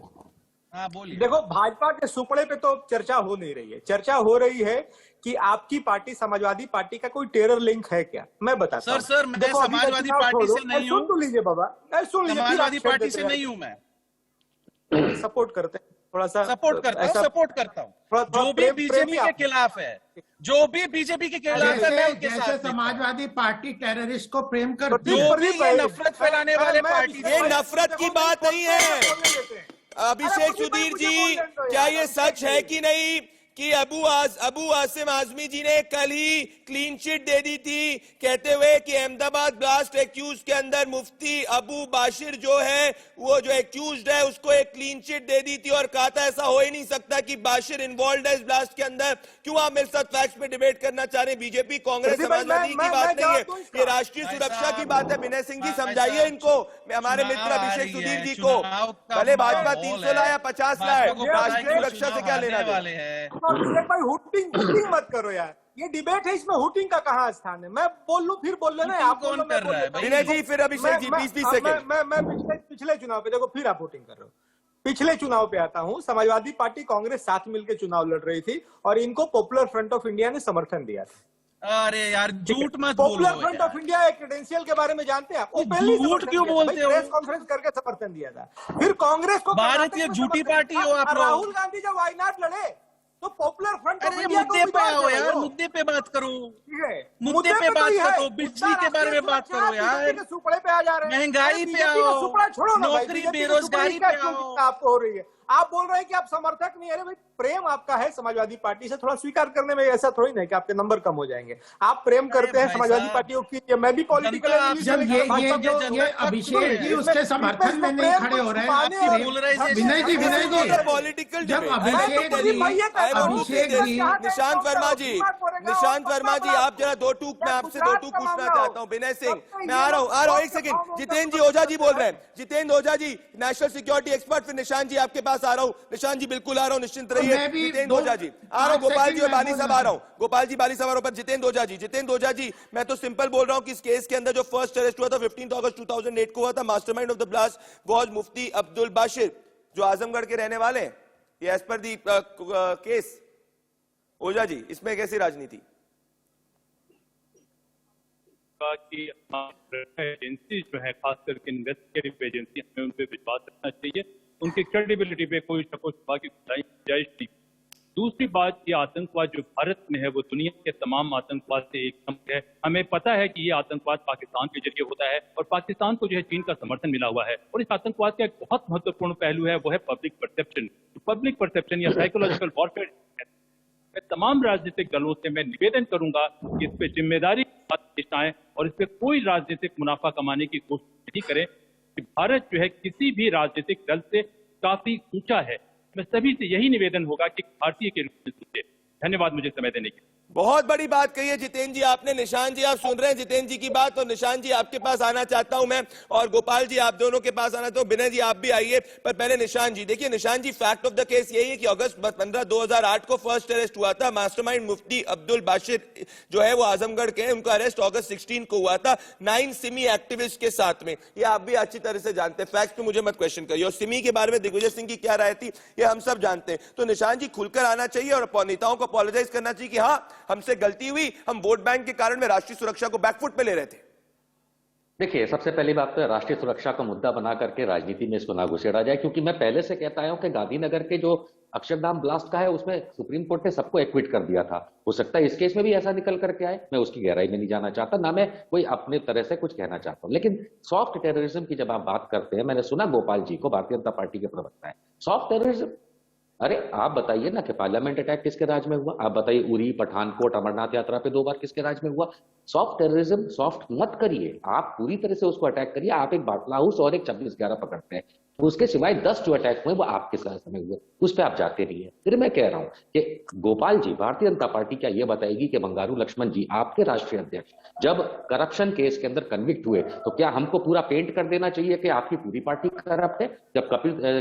हाँ बोलिए। देखो, भाजपा के सुपड़े पे तो चर्चा हो नहीं रही है। चर्चा हो रही है कि आपकी पार्टी समाजवादी पार्टी का कोई टेरर लिंक है क्या? मैं बताता हूं। सर मैं समाजवादी पार्टी से नहीं हूं। सुन तो लीजिए बाबा, सुन लीजिए। समाजवादी पार्टी से नहीं हूं मैं। सपोर्ट करते हैं थोड़ा सा। सपोर्ट करता हूं। जो भी बीजेपी के खिलाफ है, जो भी बीजेपी के खिलाफ है, मैं उनके साथ। समाजवादी पार्टी टेररिस्ट को प्रेम करती है। जो भी ये नफरत फैलाने वाले पार्टी, ये नफरत की बात नहीं है। अभिषेक सुधीर जी, क्या ये सच है कि नहीं कि अबू आसिम आजमी जी ने कल ही क्लीन चिट दे दी थी, कहते हुए कि अहमदाबाद ब्लास्ट एक्यूज के अंदर मुफ्ती अबू बाशिर जो है, वो जो एक्यूज्ड है, उसको एक क्लीन चिट दे दी थी और कहा था ऐसा हो ही नहीं सकता कि बाशिर इन्वॉल्व है इस ब्लास्ट के अंदर। क्यों आप मेरे साथ फैक्ट्स पे डिबेट करना चाह रहे हैं? बीजेपी कांग्रेस समाजवादी की बात नहीं है, ये राष्ट्रीय सुरक्षा की बात है। विनय सिंह जी समझाइए इनको, हमारे मित्र अभिषेक सुधीर जी को। भले भाजपा 300 लाया 50 लाए, राष्ट्रीय सुरक्षा से क्या लेना वाले हैं? भाई हुटिंग मत करो यार, ये डिबेट है, इसमें हुटिंग का कहाँ स्थान है? मैं बोल लूं फिर बोल लेना, आप कौन कर रहा है भाई? विनय जी फिर अभिषेक जी 20 सेकंड। मैं पिछले चुनाव पे, देखो फिर आप वोटिंग कर रहे हो। पिछले चुनाव पे आता हूं, समाजवादी पार्टी कांग्रेस साथ मिलकर चुनाव लड़ रही थी और इनको पॉपुलर फ्रंट ऑफ इंडिया ने समर्थन दिया था। अरे यार झूठ मत बोलो। पॉपुलर फ्रंट ऑफ इंडिया एक क्रेडेंशियल के बारे में जानते हैं आप? वो पहले झूठ क्यों बोलते हो? प्रेस कॉन्फ्रेंस करके समर्थन दिया था। फिर कांग्रेस को भारतीय झूठी पार्टी हो आप लोग। राहुल गांधी जब वायनाड लड़े तो पॉपुलर फ्रंट ऑफ इंडिया मुद्दे पे आओ यार, मुद्दे पे बात करो, मुद्दे पे बात करो, बिजली के बारे में बात करो यार, सुपड़े पे आ जा रहे हैं, महंगाई पे आओ, सुपड़ा छोड़ो ना, नौकरी बेरोजगारी पे आओ। आपको हो रही है, आप बोल रहे हैं कि आप समर्थक नहीं। अरे भाई प्रेम आपका है समाजवादी पार्टी से, थोड़ा स्वीकार करने में ऐसा थोड़ी नहीं कि आपके नंबर कम हो जाएंगे। आप प्रेम करते हैं समाजवादी पार्टी की, मैं भी पॉलिटिकल जब ये अभिषेक जी उसके समर्थन में नहीं खड़े हो रहे हैं। विनय जी पॉलिटिकल जब अभिषेक जी निशांत वर्मा जी आप जरा दो टूक, मैं आपसे दो टूक पूछना चाहता हूं। विनय सिंह मैं आ रहा हूं एक सेकंड। जितेंद्र जी ओझा जी बोल रहे हैं, Jitendra Ojha ji national security expert. फिर निशांत जी आपके पास आ रहा हूं। निशांत जी बिल्कुल आ रहा हूं, निश्चिंत रहिए। जितेंद्र ओझा जी आ रहा हूं, गोपाल जी और बाली साहब आ रहा हूं, गोपाल जी बाली साहब आ रहा हूं, पर जितेंद्र ओझा जी मैं तो सिंपल बोल रहा हूं कि इस केस के अंदर जो फर्स्ट अरेस्ट हुआ था 15 अगस्त 2008 को हुआ था, mastermind of the blast was Mufti Abdul Bashir जो आजमगढ़ के रहने वाले हैं। ये as per the case. Ojha ji इसमें कैसी राजनीति? कि एजेंसी जो है, खास करके इन्वेस्टिगेटिव एजेंसी, हमें उन पर विश्वास रखना चाहिए। उनकी क्रेडिबिलिटी पे कोई शक शुबा की गुंजाइश नहीं। दूसरी बात, ये आतंकवाद जो भारत में है वो दुनिया के तमाम आतंकवाद से एक कम है। हमें पता है कि ये आतंकवाद पाकिस्तान के जरिए होता है और पाकिस्तान को जो है चीन का समर्थन मिला हुआ है। और इस आतंकवाद का एक बहुत महत्वपूर्ण पहलू है, वो है पब्लिक परसेप्शन। पब्लिक परसेप्शन या साइकोलॉजिकल वॉरफेयर। तमाम राजनीतिक दलों से मैं निवेदन करूंगा कि इस पे जिम्मेदारी पेश आए और इस पे कोई राजनीतिक मुनाफा कमाने की कोशिश नहीं करें। कि भारत जो है किसी भी राजनीतिक दल से काफी ऊंचा है। मैं सभी से यही निवेदन होगा कि भारतीय के रूप में सोचे। धन्यवाद मुझे समय देने के लिए। बहुत बड़ी बात कही है जितेंद्र जी आपने। निशांत जी आप सुन रहे हैं जितेंद्र जी की बात, और निशांत जी आपके पास आना चाहता हूं मैं, और गोपाल जी आप दोनों के पास आना चाहता हूं। विनय जी आप भी आइए, पर पहले निशांत जी। देखिए निशांत जी, फैक्ट ऑफ द केस यही है कि अगस्त 15 2008 को फर्स्ट अरेस्ट हुआ था। मास्टरमाइंड मुफ्ती अब्दुल बाशिर जो है वो आजमगढ़ के हैं, उनका अरेस्ट अगस्त 16 को हुआ था 9 सिमी एक्टिविस्ट के साथ में। ये आप भी अच्छी तरह से जानते हैं, फैक्ट पे मुझे मत क्वेश्चन करिए। और सिमी के बारे में दिग्विजय सिंह की क्या राय थी ये हम सब जानते हैं। तो निशांत जी खुलकर आना चाहिए और नेताओं को अपोलोजाइज करना चाहिए कि हाँ हमसे गलती हुई, हम वोट बैंक के कारण में राष्ट्रीय सुरक्षा को बैकफुट पे ले रहे थे। देखिए सबसे पहली बात तो राष्ट्रीय सुरक्षा का मुद्दा बना करके राजनीति में इसको ना घुसेड़ा जाए, क्योंकि मैं पहले से कहता हूं कि गांधीनगर के जो अक्षरधाम ब्लास्ट का है उसमें सुप्रीम कोर्ट ने सबको एक्विट कर दिया था। हो सकता है इस केस में भी ऐसा निकल करके आए। मैं उसकी गहराई में नहीं जाना चाहता, ना मैं कोई अपने तरह से कुछ कहना चाहता हूं। लेकिन सॉफ्ट टेररिज्म की जब आप बात करते हैं, मैंने सुना गोपाल जी को, भारतीय जनता पार्टी के प्रवक्ता है, सॉफ्ट टेररिज्म। अरे आप बताइए ना कि पार्लियामेंट अटैक किसके राज में हुआ? आप बताइए उरी, पठानकोट, अमरनाथ यात्रा पे 2 बार किसके राज में हुआ? सॉफ्ट टेररिज्म सॉफ्ट मत करिए, आप पूरी तरह से उसको अटैक करिए। आप एक बाटला हाउस और एक 26/11 पकड़ते हैं, उसके सिवाय 10 जो अटैक हुए वो आपके साथ में हुए, उस पर आप जाते रहिए। फिर मैं कह रहा हूं कि गोपाल जी, भारतीय जनता पार्टी क्या ये बताएगी कि बंगारू लक्ष्मण जी आपके राष्ट्रीय अध्यक्ष जब करप्शन केस के अंदर कन्विक्ट हुए तो क्या हमको पूरा पेंट कर देना चाहिए कि आपकी पूरी पार्टी करप्ट है? जब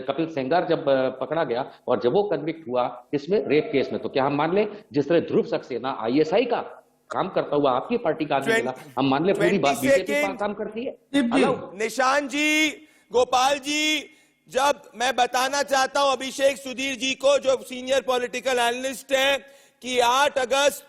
कपिल सेंगार जब पकड़ा गया और जब वो कन्विक्ट हुआ इसमें, रेप केस में, तो क्या हम मान ले जिस तरह ध्रुव सक्सेना ISI का काम करता हुआ आपकी पार्टी का आदमी मिला, हम मान ले पूरी बात बीजेपी काम करती है? निशांत जी, गोपाल जी, जब मैं बताना चाहता हूं अभिषेक सुधीर जी को जो सीनियर पॉलिटिकल एनालिस्ट हैं कि 8 अगस्त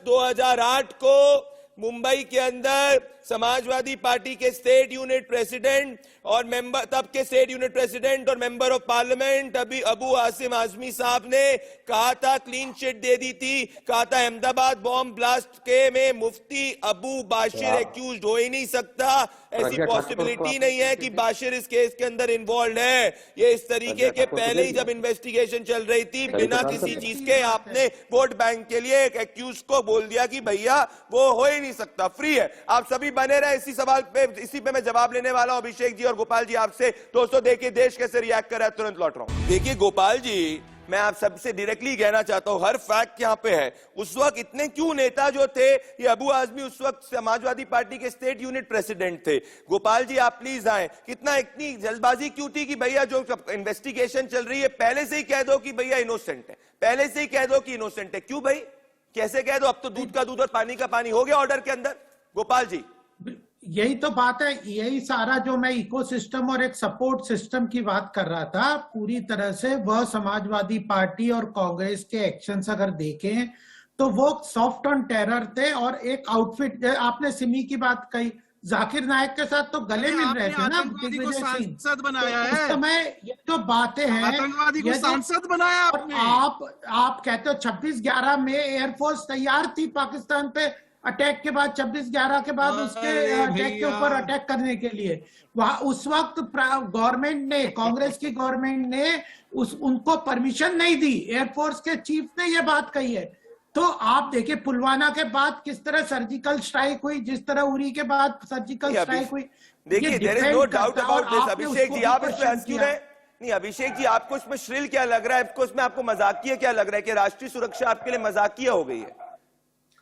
2008 को मुंबई के अंदर समाजवादी पार्टी के स्टेट यूनिट प्रेसिडेंट और मेंबर, तब के स्टेट यूनिट प्रेसिडेंट और मेंबर ऑफ पार्लियामेंट अभी अबू आसिम आजमी साहब ने कहा था, क्लीन चिट दे दी थी, कहा था अहमदाबाद बॉम्ब ब्लास्ट के में मुफ्ती अबू बाशिर एक्यूज्ड हो ही नहीं सकता, ऐसी पॉसिबिलिटी नहीं है कि बाशिर इस केस के अंदर इन्वॉल्व है। ये इस तरीके के पहले ही जब इन्वेस्टिगेशन चल रही थी, बिना किसी चीज के आपने वोट बैंक के लिए एक एक्यूज को बोल दिया कि भैया वो हो ही नहीं सकता, फ्री है। आप सभी बने रहे इसी सवाल पे, इसी पे मैं जवाब लेने वाला हूं अभिषेक जी और गोपाल जी आपसे। दोस्तों देखिए देश कैसे रिएक्ट कर रहा है, तुरंत लौट रहा हूं। देखिए गोपाल जी, मैं आप सबसे डायरेक्टली कहना चाहता हूं, हर फैक्ट यहां पे है। उस वक्त इतने क्यों नेता जो थे, ये अबू आजमी उस वक्त समाजवादी पार्टी के स्टेट यूनिट प्रेसिडेंट थे। गोपाल जी आप प्लीज आए, इतनी जल्दबाजी क्यों थी कि भैया जो इन्वेस्टिगेशन चल रही है पहले से ही कह दो कि भैया इनोसेंट है, पहले से ही कह दो कि इनोसेंट है, क्यों भाई, कैसे कह दो? अब तो दूध का दूध और पानी का पानी हो गया ऑर्डर के अंदर। गोपाल जी यही तो बात है, यही सारा जो मैं इकोसिस्टम और एक सपोर्ट सिस्टम की बात कर रहा था, पूरी तरह से वह समाजवादी पार्टी और कांग्रेस के एक्शंस अगर देखें तो वो सॉफ्ट ऑन टेरर थे। और एक आउटफिट, आपने सिमी की बात कही, जाकिर नायक के साथ तो गले मिल रहे थे ना दिग्विजय सिंह, सांसद बनाया तो उस है, समय ये तो बातें हैं, आतंकवादी को सांसद बनाया आपने। आप कहते हो 26/11 में एयरफोर्स तैयार थी पाकिस्तान पे अटैक के बाद, 26/11 के बाद उसके अटैक के ऊपर अटैक करने के लिए। वहां उस वक्त गवर्नमेंट ने, कांग्रेस की गवर्नमेंट ने उनको परमिशन नहीं दी, एयरफोर्स के चीफ ने यह बात कही है। तो आप देखिए पुलवामा के बाद किस तरह सर्जिकल स्ट्राइक हुई, जिस तरह उरी के बाद सर्जिकल स्ट्राइक हुई। देखिए there is no doubt about this. Abhishek ji आप इस पे हंस क्यों रहे? नहीं अभिषेक जी, आपको इसमें श्रिल क्या लग रहा है, आपको इसमें आपको मजाकिया क्या लग रहा है कि राष्ट्रीय सुरक्षा आपके लिए मजाकिया हो गई है?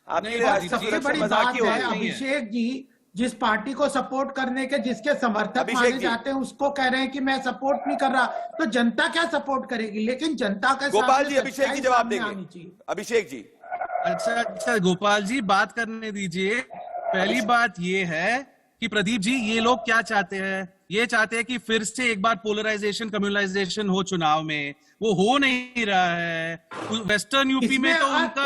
आपके लिए राष्ट्रीय सबसे सुरक्षा बड़ी बात मजाकिया हो है गई है? अभिषेक जी, जिस पार्टी को सपोर्ट करने के, जिसके समर्थक माने जाते हैं, उसको कह रहे हैं कि मैं सपोर्ट नहीं कर रहा, तो जनता क्या सपोर्ट करेगी? लेकिन जनता का गोपाल जी अभिषेक जी जवाब देंगे। अभिषेक जी अच्छा गोपाल जी बात करने दीजिए। पहली बात ये है कि प्रदीप जी, ये लोग क्या चाहते हैं? ये चाहते हैं कि फिर से एक बार पोलराइजेशन कम्युनलाइजेशन हो चुनाव में, वो हो नहीं रहा है। वेस्टर्न यूपी में तो उनका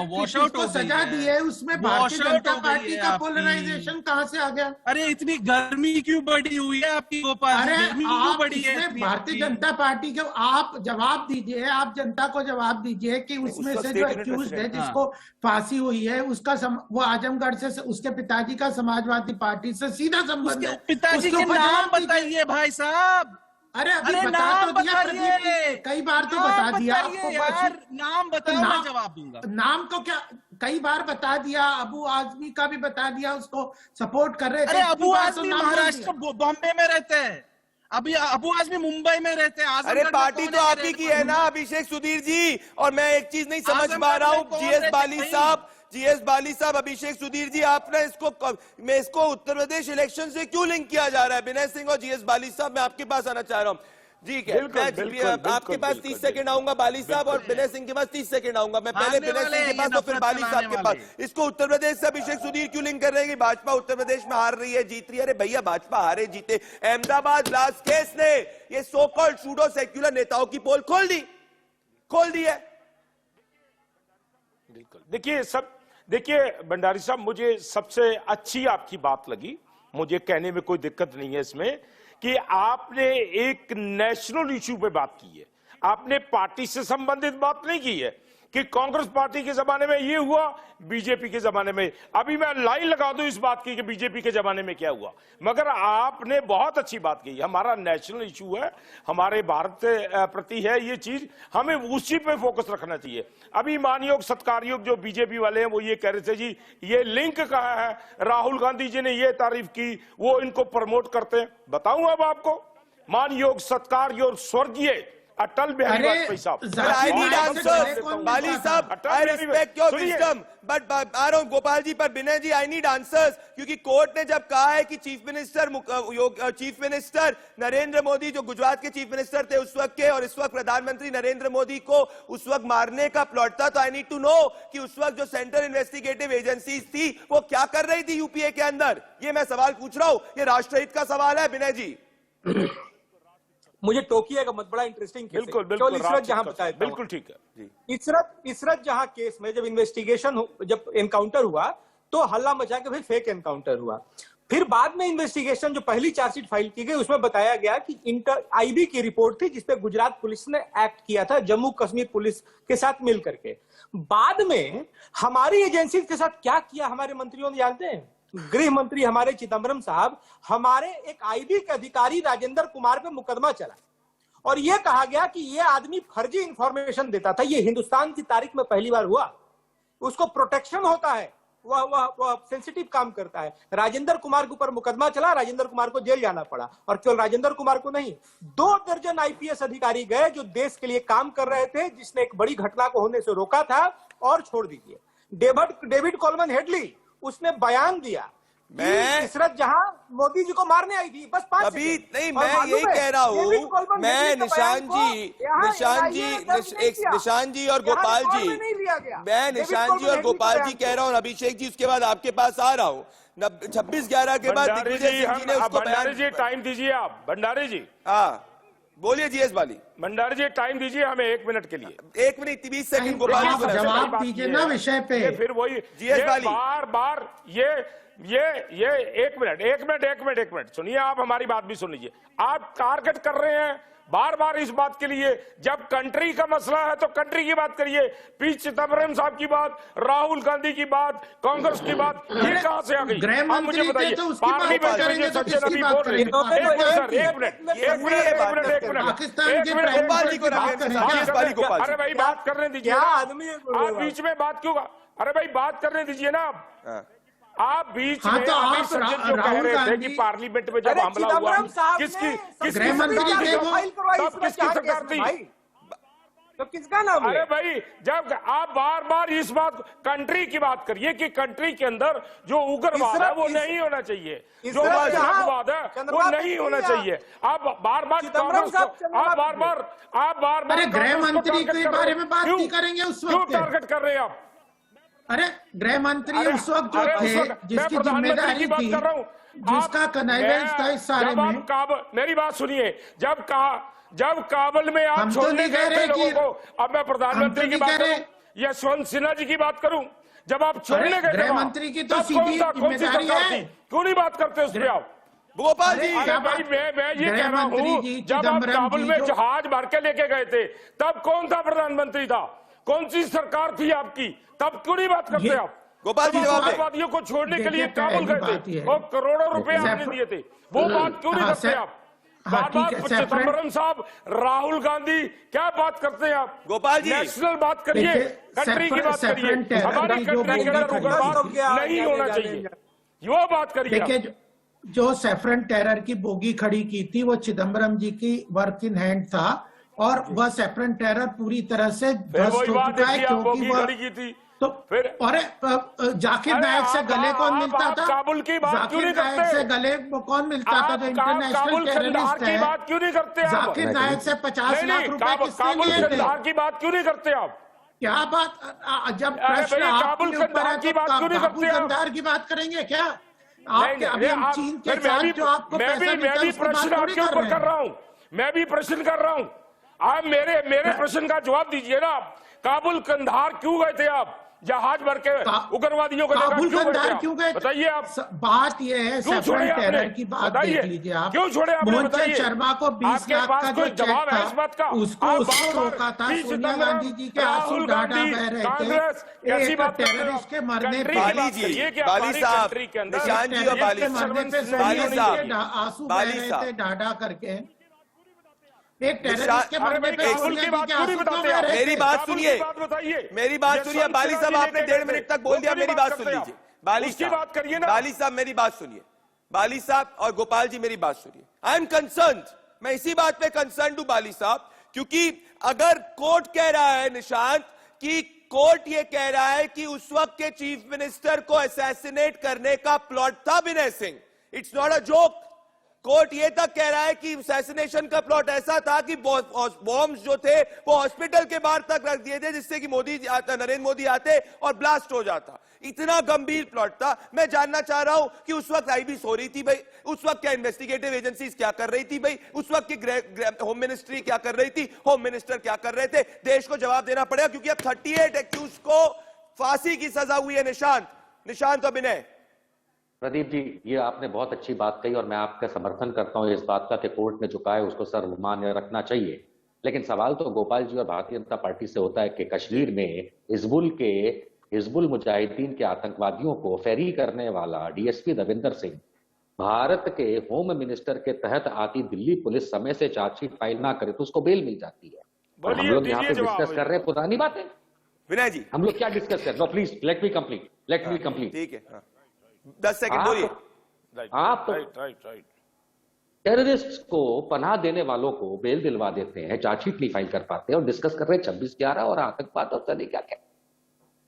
वॉश आउट हो सजा दी है, उसमें भारतीय जनता पार्टी का पोलराइजेशन कहां से आ गया? अरे इतनी गर्मी क्यों बढ़ी हुई है आपकी गोपाल? अरे गर्मी क्यों बढ़ी है भारतीय जनता पार्टी के? आप जवाब दीजिए, आप जनता को जवाब दीजिए कि उसमें से जो एक्यूज्ड है, जिसको फांसी हुई है, उसका वो आजमगढ़ से, उसके पिताजी का समाजवादी पार्टी से सीधा संबंध है। पिताजी के नाम बताइए भाई साहब। अरे अभी बता तो दिया प्रदीप, कई बार तो बता दिया आपको, यार नाम बताओ, मैं जवाब दूंगा। नाम तो क्या, कई बार बता दिया, अबू आजमी का भी बता दिया, उसको सपोर्ट कर रहे थे। अरे अबू आजमी महाराष्ट्र बॉम्बे में रहते हैं, अभी अबू आजमी मुंबई में रहते हैं। अरे पार्टी तो आप ही की है ना अभिषेक सुधीर जी। और मैं एक चीज नहीं समझ पा रहा हूँ, जीएस बाली साहब, अभिषेक सुधीर जी, आपने इसको उत्तर प्रदेश इलेक्शन से क्यों लिंक किया जा रहा है? विनय सिंह और जीएस बाली साहब, मैं आपके पास आना चाह रहा हूँ। जी आपके पास 30 सेकंड आऊंगा बाली साहब, और विनय सिंह के पास 30 सेकंड आऊंगा मैं। पहले विनय सिंह के पास तो फिर बाली साहब के पास। इसको उत्तर प्रदेश से अभिषेक सुधीर क्यों लिंक कर रहे हैं कि भाजपा उत्तर प्रदेश में हार रही है, जीत रही है? अरे भैया भाजपा हारे जीते, अहमदाबाद ब्लास्ट केस ने ये सो कॉल्ड सूडो सेक्युलर नेताओं की पोल खोल दी है। देखिए भंडारी साहब, मुझे सबसे अच्छी आपकी बात लगी, मुझे कहने में कोई दिक्कत नहीं है इसमें, कि आपने एक नेशनल इशू पे बात की है। आपने पार्टी से संबंधित बात नहीं की है कि कांग्रेस पार्टी के जमाने में ये हुआ, बीजेपी के जमाने में। अभी मैं लाइन लगा दूं इस बात की कि बीजेपी के जमाने में क्या हुआ, मगर आपने बहुत अच्छी बात की। हमारा नेशनल इशू है, हमारे भारत के प्रति है ये चीज, हमें उसी पे फोकस रखना चाहिए। अभी मानयोग सत्कारयोग जो बीजेपी वाले हैं वो ये कह रहे थे जी ये लिंक कहाँ है, राहुल गांधी जी ने ये तारीफ की, वो इनको प्रमोट करते हैं। बताऊं अब आपको, मानयोग सत्कारयोग स्वर्गीय अटल बिहारी वाजपेयी साहब। I need answers, बाली साहब, I respect your wisdom, but आ रहा हूं गोपाल जी पर। विनय जी, I need answers, क्योंकि कोर्ट ने जब कहा है कि चीफ मिनिस्टर नरेंद्र मोदी, जो गुजरात के चीफ मिनिस्टर थे उस वक्त के, और इस वक्त प्रधानमंत्री नरेंद्र मोदी को उस वक्त मारने का प्लॉट था, तो आई नीड टू नो कि उस वक्त जो सेंट्रल इन्वेस्टिगेटिव एजेंसीज थी वो क्या कर रही थी यूपीए के अंदर। ये मैं सवाल पूछ रहा हूं, ये राष्ट्रहित का सवाल है। विनय जी मुझे टोकिएगा मत, बड़ा इंटरेस्टिंग केस है। बिल्कुल इशरत जहां बताया, बिल्कुल ठीक है जी। इशरत जहां केस में जब इन्वेस्टिगेशन, जब एनकाउंटर हुआ, तो हल्ला मचा के फिर फेक एनकाउंटर हुआ। फिर बाद में इन्वेस्टिगेशन जो पहली चार्जशीट फाइल की गई उसमें बताया गया कि आईबी की रिपोर्ट थी जिसपे गुजरात पुलिस ने एक्ट किया था जम्मू कश्मीर पुलिस के साथ मिल करके। बाद में हमारी एजेंसी के साथ क्या किया हमारे मंत्रियों ने जानते हैं? गृह मंत्री हमारे चिदम्बरम साहब, हमारे एक आईबी के अधिकारी राजेंद्र कुमार पे मुकदमा चला और यह कहा गया कि यह आदमी फर्जी इंफॉर्मेशन देता था। यह हिंदुस्तान की तारीख में पहली बार हुआ। उसको प्रोटेक्शन होता है, वह सेंसिटिव काम करता है। राजेंद्र कुमार के ऊपर मुकदमा चला, राजेंद्र कुमार को जेल जाना पड़ा। और केवल राजेंद्र कुमार को नहीं, 2 दर्जन आईपीएस अधिकारी गए जो देश के लिए काम कर रहे थे, जिसने एक बड़ी घटना को होने से रोका था। और छोड़ दीजिए डेविड कोलमन हेडली, उसने बयान दिया इशरत जहां मोदी जी को मारने आई थी, बस 5 अभी नहीं, मैं यही कह रहा हूं, मैं निशान जी और गोपाल जी, मैं निशान जी और गोपाल जी कह रहा हूं, अभिषेक जी उसके बाद आपके पास आ रहा हूं। 26/11 के बाद दिग्विजय सिंह जी ने उसको भंडारी जी टाइम दीजिए आप, भंडारी जी। हाँ बोलिए जीएस बाली। भंडारी जी टाइम दीजिए हमें 1 मिनट के लिए। 1 मिनट 20 सेकंड गोपाल जी जवाब दीजिए ना विषय पे। फिर वही जीएस बाली बार ये 1 मिनट सुनिए, आप हमारी बात भी सुन लीजिए। आप टारगेट कर रहे हैं बार बार इस बात के लिए, जब कंट्री का मसला है तो कंट्री की बात करिए। पी चिदम्बरम साहब की बात, राहुल गांधी की बात, कांग्रेस की बात, ये कहां से आ गई? आप मुझे बताइए। पार्लियामेंट में सच्चे नबी बोल रहे हैं। अरे भाई बात करने दीजिए, आप बीच में बात क्यों? अरे भाई बात करने दीजिए ना आप बीच में। तो आप जो कह रहे थे कि पार्लियामेंट में जब हमला हुआ किसकी सरकार थी? तो किसका नाम? अरे भाई जब आप बार बार इस बात कंट्री की बात करिए कि कंट्री के अंदर जो उग्रवाद है वो नहीं होना चाहिए, जो आतंकवाद है वो नहीं होना चाहिए। आप बार बार अरे गृह मंत्री के बारे में बात नहीं करेंगे उस वक्त? क्यों टारगेट कर रहे हैं आप? अरे गृह मंत्री उस वक्त जो थे जिसकी जिम्मेदारी थी, जिसका कन्वेंस था इस सारे में। मेरी बात सुनिए, जब काबुल में आप छोड़ने गए थे लोगों को, अब मैं प्रधानमंत्री की बात करूं, यशवंत सिन्हा जी की बात करूं, जब आप छोड़ने गए गृह मंत्री की तो सीधी जिम्मेदारी है। क्यों नहीं बात करते उसमें आप? गोपाल जी भाई मैं ये कह रहा हूँ, जब आप काबुल में जहाज भर के लेके गए थे तब कौन था प्रधानमंत्री था? कौन सी सरकार थी आपकी? तब क्यों नहीं बात करते आप? गोपाल जी आतंकवादियों को छोड़ने के लिए काबुल गए थे और करोड़ों रुपए आपने दिए थे, वो बात क्यों नहीं करते आप? बार बार चिदम्बरम साहब, राहुल गांधी, क्या बात करते हैं आप? गोपाल जी नेशनल बात करिए, कंट्री की बात करिए। हमारी कंट्री के अंदर उग्रवाद नहीं होना चाहिए, वो बात करिए। देखिए जो सैफरन टेरर की बोगी खड़ी की थी वो चिदम्बरम जी की वर्क इन हैंड था और वह सैफरन टेरर पूरी तरह से ध्वस्त हो चुका है, क्योंकि वह तो फिर और जाकिर नायक से गले कौन मिलता था? काबुल की बात क्यों नहीं करते? जाकिर नायक से गले कौन मिलता था जो इंटरनेशनल टेररिस्ट है? बात क्यों नहीं करते आप? जाकिर नायक से 50 लाख रुपए किसने लिए थे? की बात क्यों नहीं करते आप? क्या बात? जब प्रश्न आपके ऊपर है तो काबुल कंधार की बात करेंगे क्या? आपके अभी हम चीन के साथ जो आपको पैसा मिलता है उसकी बात थोड़ी कर रहे हैं। मैं भी प्रश्न कर रहा हूं, आप मेरे प्रश्न का जवाब दीजिए ना। आप काबुल कंधार क्यों गए थे? आप जहाज भर के उग्रवादियों को काबुल कंधार क्यों गए? बताइए आप। बात यह है, सैफरन टेरर की बात देख लीजिए आप। क्यों छोड़े आपने? मोहनचंद शर्मा को 20 लाख का जो चेक था उसको रोका था। सोनिया गांधी जी के आंसू डाढ़ा बह रहे थे एक टेररिस्ट के मरने पे। बाली साहब, निशान जी और बाली साहब आंसू बह रहे थे डाढ़ा करके। एक टेररिस्ट के मरने पे मेरी बात सुनिए, मेरी बात सुनिए। बाली साहब आपने 1.5 मिनट तक बोल दिया, मेरी बात सुन लीजिए। बाली साहब मेरी बात सुनिए। बाली साहब और गोपाल जी मेरी बात सुनिए। आई एम कंसर्न्ड, मैं इसी बात पे कंसर्न्ड हूं बाली साहब, क्योंकि अगर कोर्ट कह रहा है निशांत कि कोर्ट ये कह रहा है कि उस वक्त के चीफ मिनिस्टर को असैसिनेट करने का प्लॉट था Vinay Singh, it's not a joke. Court ये तक कह रहा है कि असैसिनेशन का प्लॉट ऐसा था कि बॉम्ब्स जो थे वो हॉस्पिटल के बाहर तक रख दिए थे जिससे कि नरेंद्र मोदी आते और ब्लास्ट हो जाता। इतना गंभीर प्लॉट था। मैं जानना चाह रहा हूं कि उस वक्त आईबी सो रही थी भाई, उस वक्त क्या इन्वेस्टिगेटिव एजेंसीज क्या कर रही थी भाई, उस वक्त की होम मिनिस्ट्री क्या कर रही थी, होम मिनिस्टर क्या कर रहे थे? देश को जवाब देना पड़ेगा, क्योंकि अब 38 एक्यूज को फांसी की सजा हुई है निशांत। निशांत और विनय। प्रदीप जी, ये आपने बहुत अच्छी बात कही और मैं आपका समर्थन करता हूं इस बात का कि कोर्ट ने चुका है उसको सर्वमान्य रखना चाहिए। लेकिन सवाल तो गोपाल जी और भारतीय जनता पार्टी से होता है कि कश्मीर में हिजबुल मुजाहिदीन के आतंकवादियों को फेरी करने वाला डीएसपी दविंदर सिंह भारत के होम मिनिस्टर के तहत आती दिल्ली पुलिस समय से चार्जशीट फाइल ना करे तो उसको बेल मिल जाती है। और हम लोग यहाँ पे डिस्कस कर रहे हैं पुरानी बातें। विनय जी, हम लोग क्या डिस्कस कर रहे हैं? Please let me complete. ठीक है, 10 सेकंड बोलिए। आप टेररिस्ट को पनाह देने वालों को बेल दिलवा देते हैं, चार्जशीट नहीं फाइल कर पाते और डिस्कस कर रहे हैं 26/11 और आतंकवाद और सदी क्या क्या।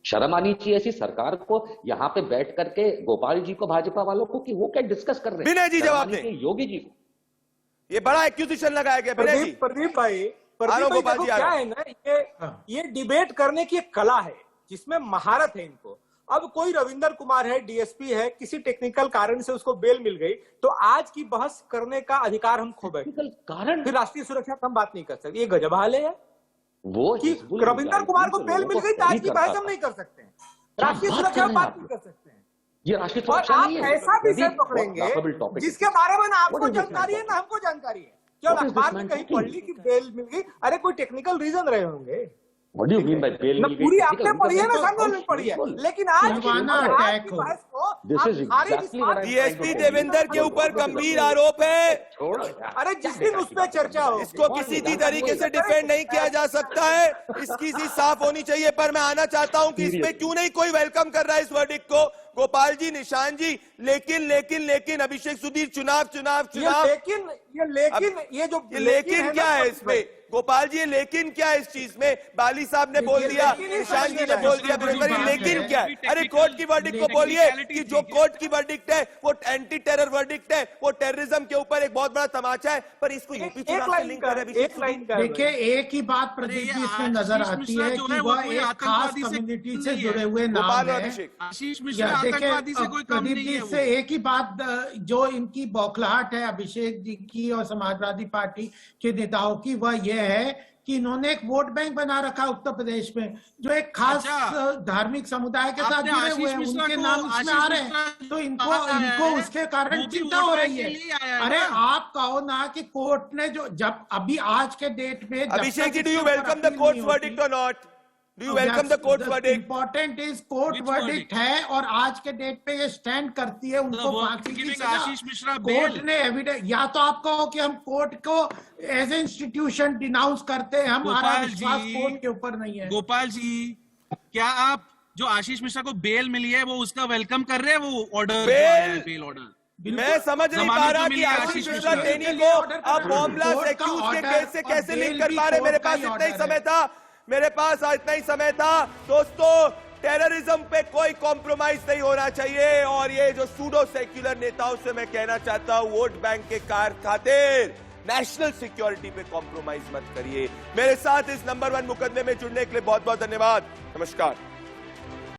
शर्म आनी चाहिए ऐसी सरकार को यहाँ पे बैठ करके गोपाल जी को, भाजपा वालों को, कि वो क्या डिस्कस कर रहे हैं। विनय जी जवाब दें। योगी जी को ये बड़ा एक्यूजिशन लगाया गया। विनय जी, प्रदीप भाई देखो क्या है ना, ये डिबेट करने की एक कला है जिसमें महारत है इनको। अब कोई रविंदर कुमार है, डीएसपी है, किसी टेक्निकल कारण से उसको बेल मिल गई तो आज की बहस करने का अधिकार हम खो बैठे। कारण फिर राष्ट्रीय सुरक्षा का हम बात नहीं कर सकते। ये गजब हाल है वो कि रविंदर कुमार को बेल मिल गई तो आज की बहस हम नहीं कर सकते हैं, राष्ट्रीय सुरक्षा बात नहीं कर सकते हैं। ये राष्ट्रीय और सुरक्षा आप नहीं है। ऐसा विषय पकड़ेंगे जिसके बारे में ना आपको जानकारी है ना हमको जानकारी है, केवल अखबार में कहीं पढ़ ली कि बेल मिल गई। अरे कोई टेक्निकल रीजन रहे होंगे, What do you mean by bail मिल गई? पूरी आपने पढ़ी है ना, सामने में पढ़ी है, लेकिन आज की बहस को डीएसपी देवेंद्र के ऊपर गंभीर आरोप है। अरे जिस दिन उस पर चर्चा हो, इसको किसी भी तरीके से डिफेंड नहीं किया जा सकता है, इसकी सी साफ होनी चाहिए। पर मैं आना चाहता हूं कि इसमें क्यों नहीं कोई वेलकम कर रहा है इस वर्डिक्ट को। गोपाल जी, निशांत जी, लेकिन अभिषेक सुधीर, चुनाव ये जो लेकिन क्या है इसमें? गोपाल जी, लेकिन क्या है इस चीज में? बाली साहब ने बोल दिया, निशांत जी ने बोल दिया, लेकिन क्या है? अरे कोर्ट की वर्डिक्ट को बोलिए कि जो कोर्ट की वर्डिक्ट है वो एंटी टेरर वर्डिक्ट है, वो टेररिज्म के ऊपर एक बहुत बड़ा तमाचा है। पर इसको यूपी चुनाव से लिंक कर देखिए, एक ही बात प्रदीप जी इसमें नजर आती है कि वह एक खास कम्युनिटी से जुड़े हुए नाम है। आशीष मिश्रा आतंकवादी से कोई कम प्रदीप नहीं जी है। से एक ही बात, जो इनकी बौखलाहट है अभिषेक जी की और समाजवादी पार्टी के नेताओं की, वह यह है कि इन्होंने एक वोट बैंक बना रखा उत्तर प्रदेश में, जो एक खास धार्मिक समुदाय के साथ जुड़े हुए हैं, उनके नाम इसमें आ रहे हैं, तो इनको उसके कारण चिंता हो रही है। अरे आप कहो ना कि कोर्ट ने जो, जब अभी आज के डेट में, Abhishek ji, do you welcome the court verdict or not? Do you welcome the court verdict? Important is court verdict है और आज के डेट पे ये स्टैंड करती है उनको फांसी की सजा। कोर्ट ने एविडेंस, या तो आप कहो कि हम कोर्ट को एज ए इंस्टीट्यूशन डिनाउंस करते हैं, हमारा विश्वास कोर्ट के ऊपर नहीं है। गोपाल जी, क्या आप जो आशीष मिश्रा को बेल मिली है वो उसका वेलकम कर रहे हैं? वो ऑर्डर, बेल ऑर्डर मैं समझ नहीं पा रहा कि आशीष मिश्रा टेनी को आप बॉम्बलास्ट एक्यूज के केस से कैसे लिंक कर पा रहे। मेरे पास इतना ही समय था दोस्तों। टेररिज्म पे कोई कॉम्प्रोमाइज नहीं होना चाहिए और ये जो सूडो सेक्युलर नेताओं से मैं कहना चाहता हूं, वोट बैंक के खातिर नेशनल सिक्योरिटी पे कॉम्प्रोमाइज मत करिए। मेरे साथ इस नंबर 1 मुकदमे में जुड़ने के लिए बहुत बहुत धन्यवाद। नमस्कार।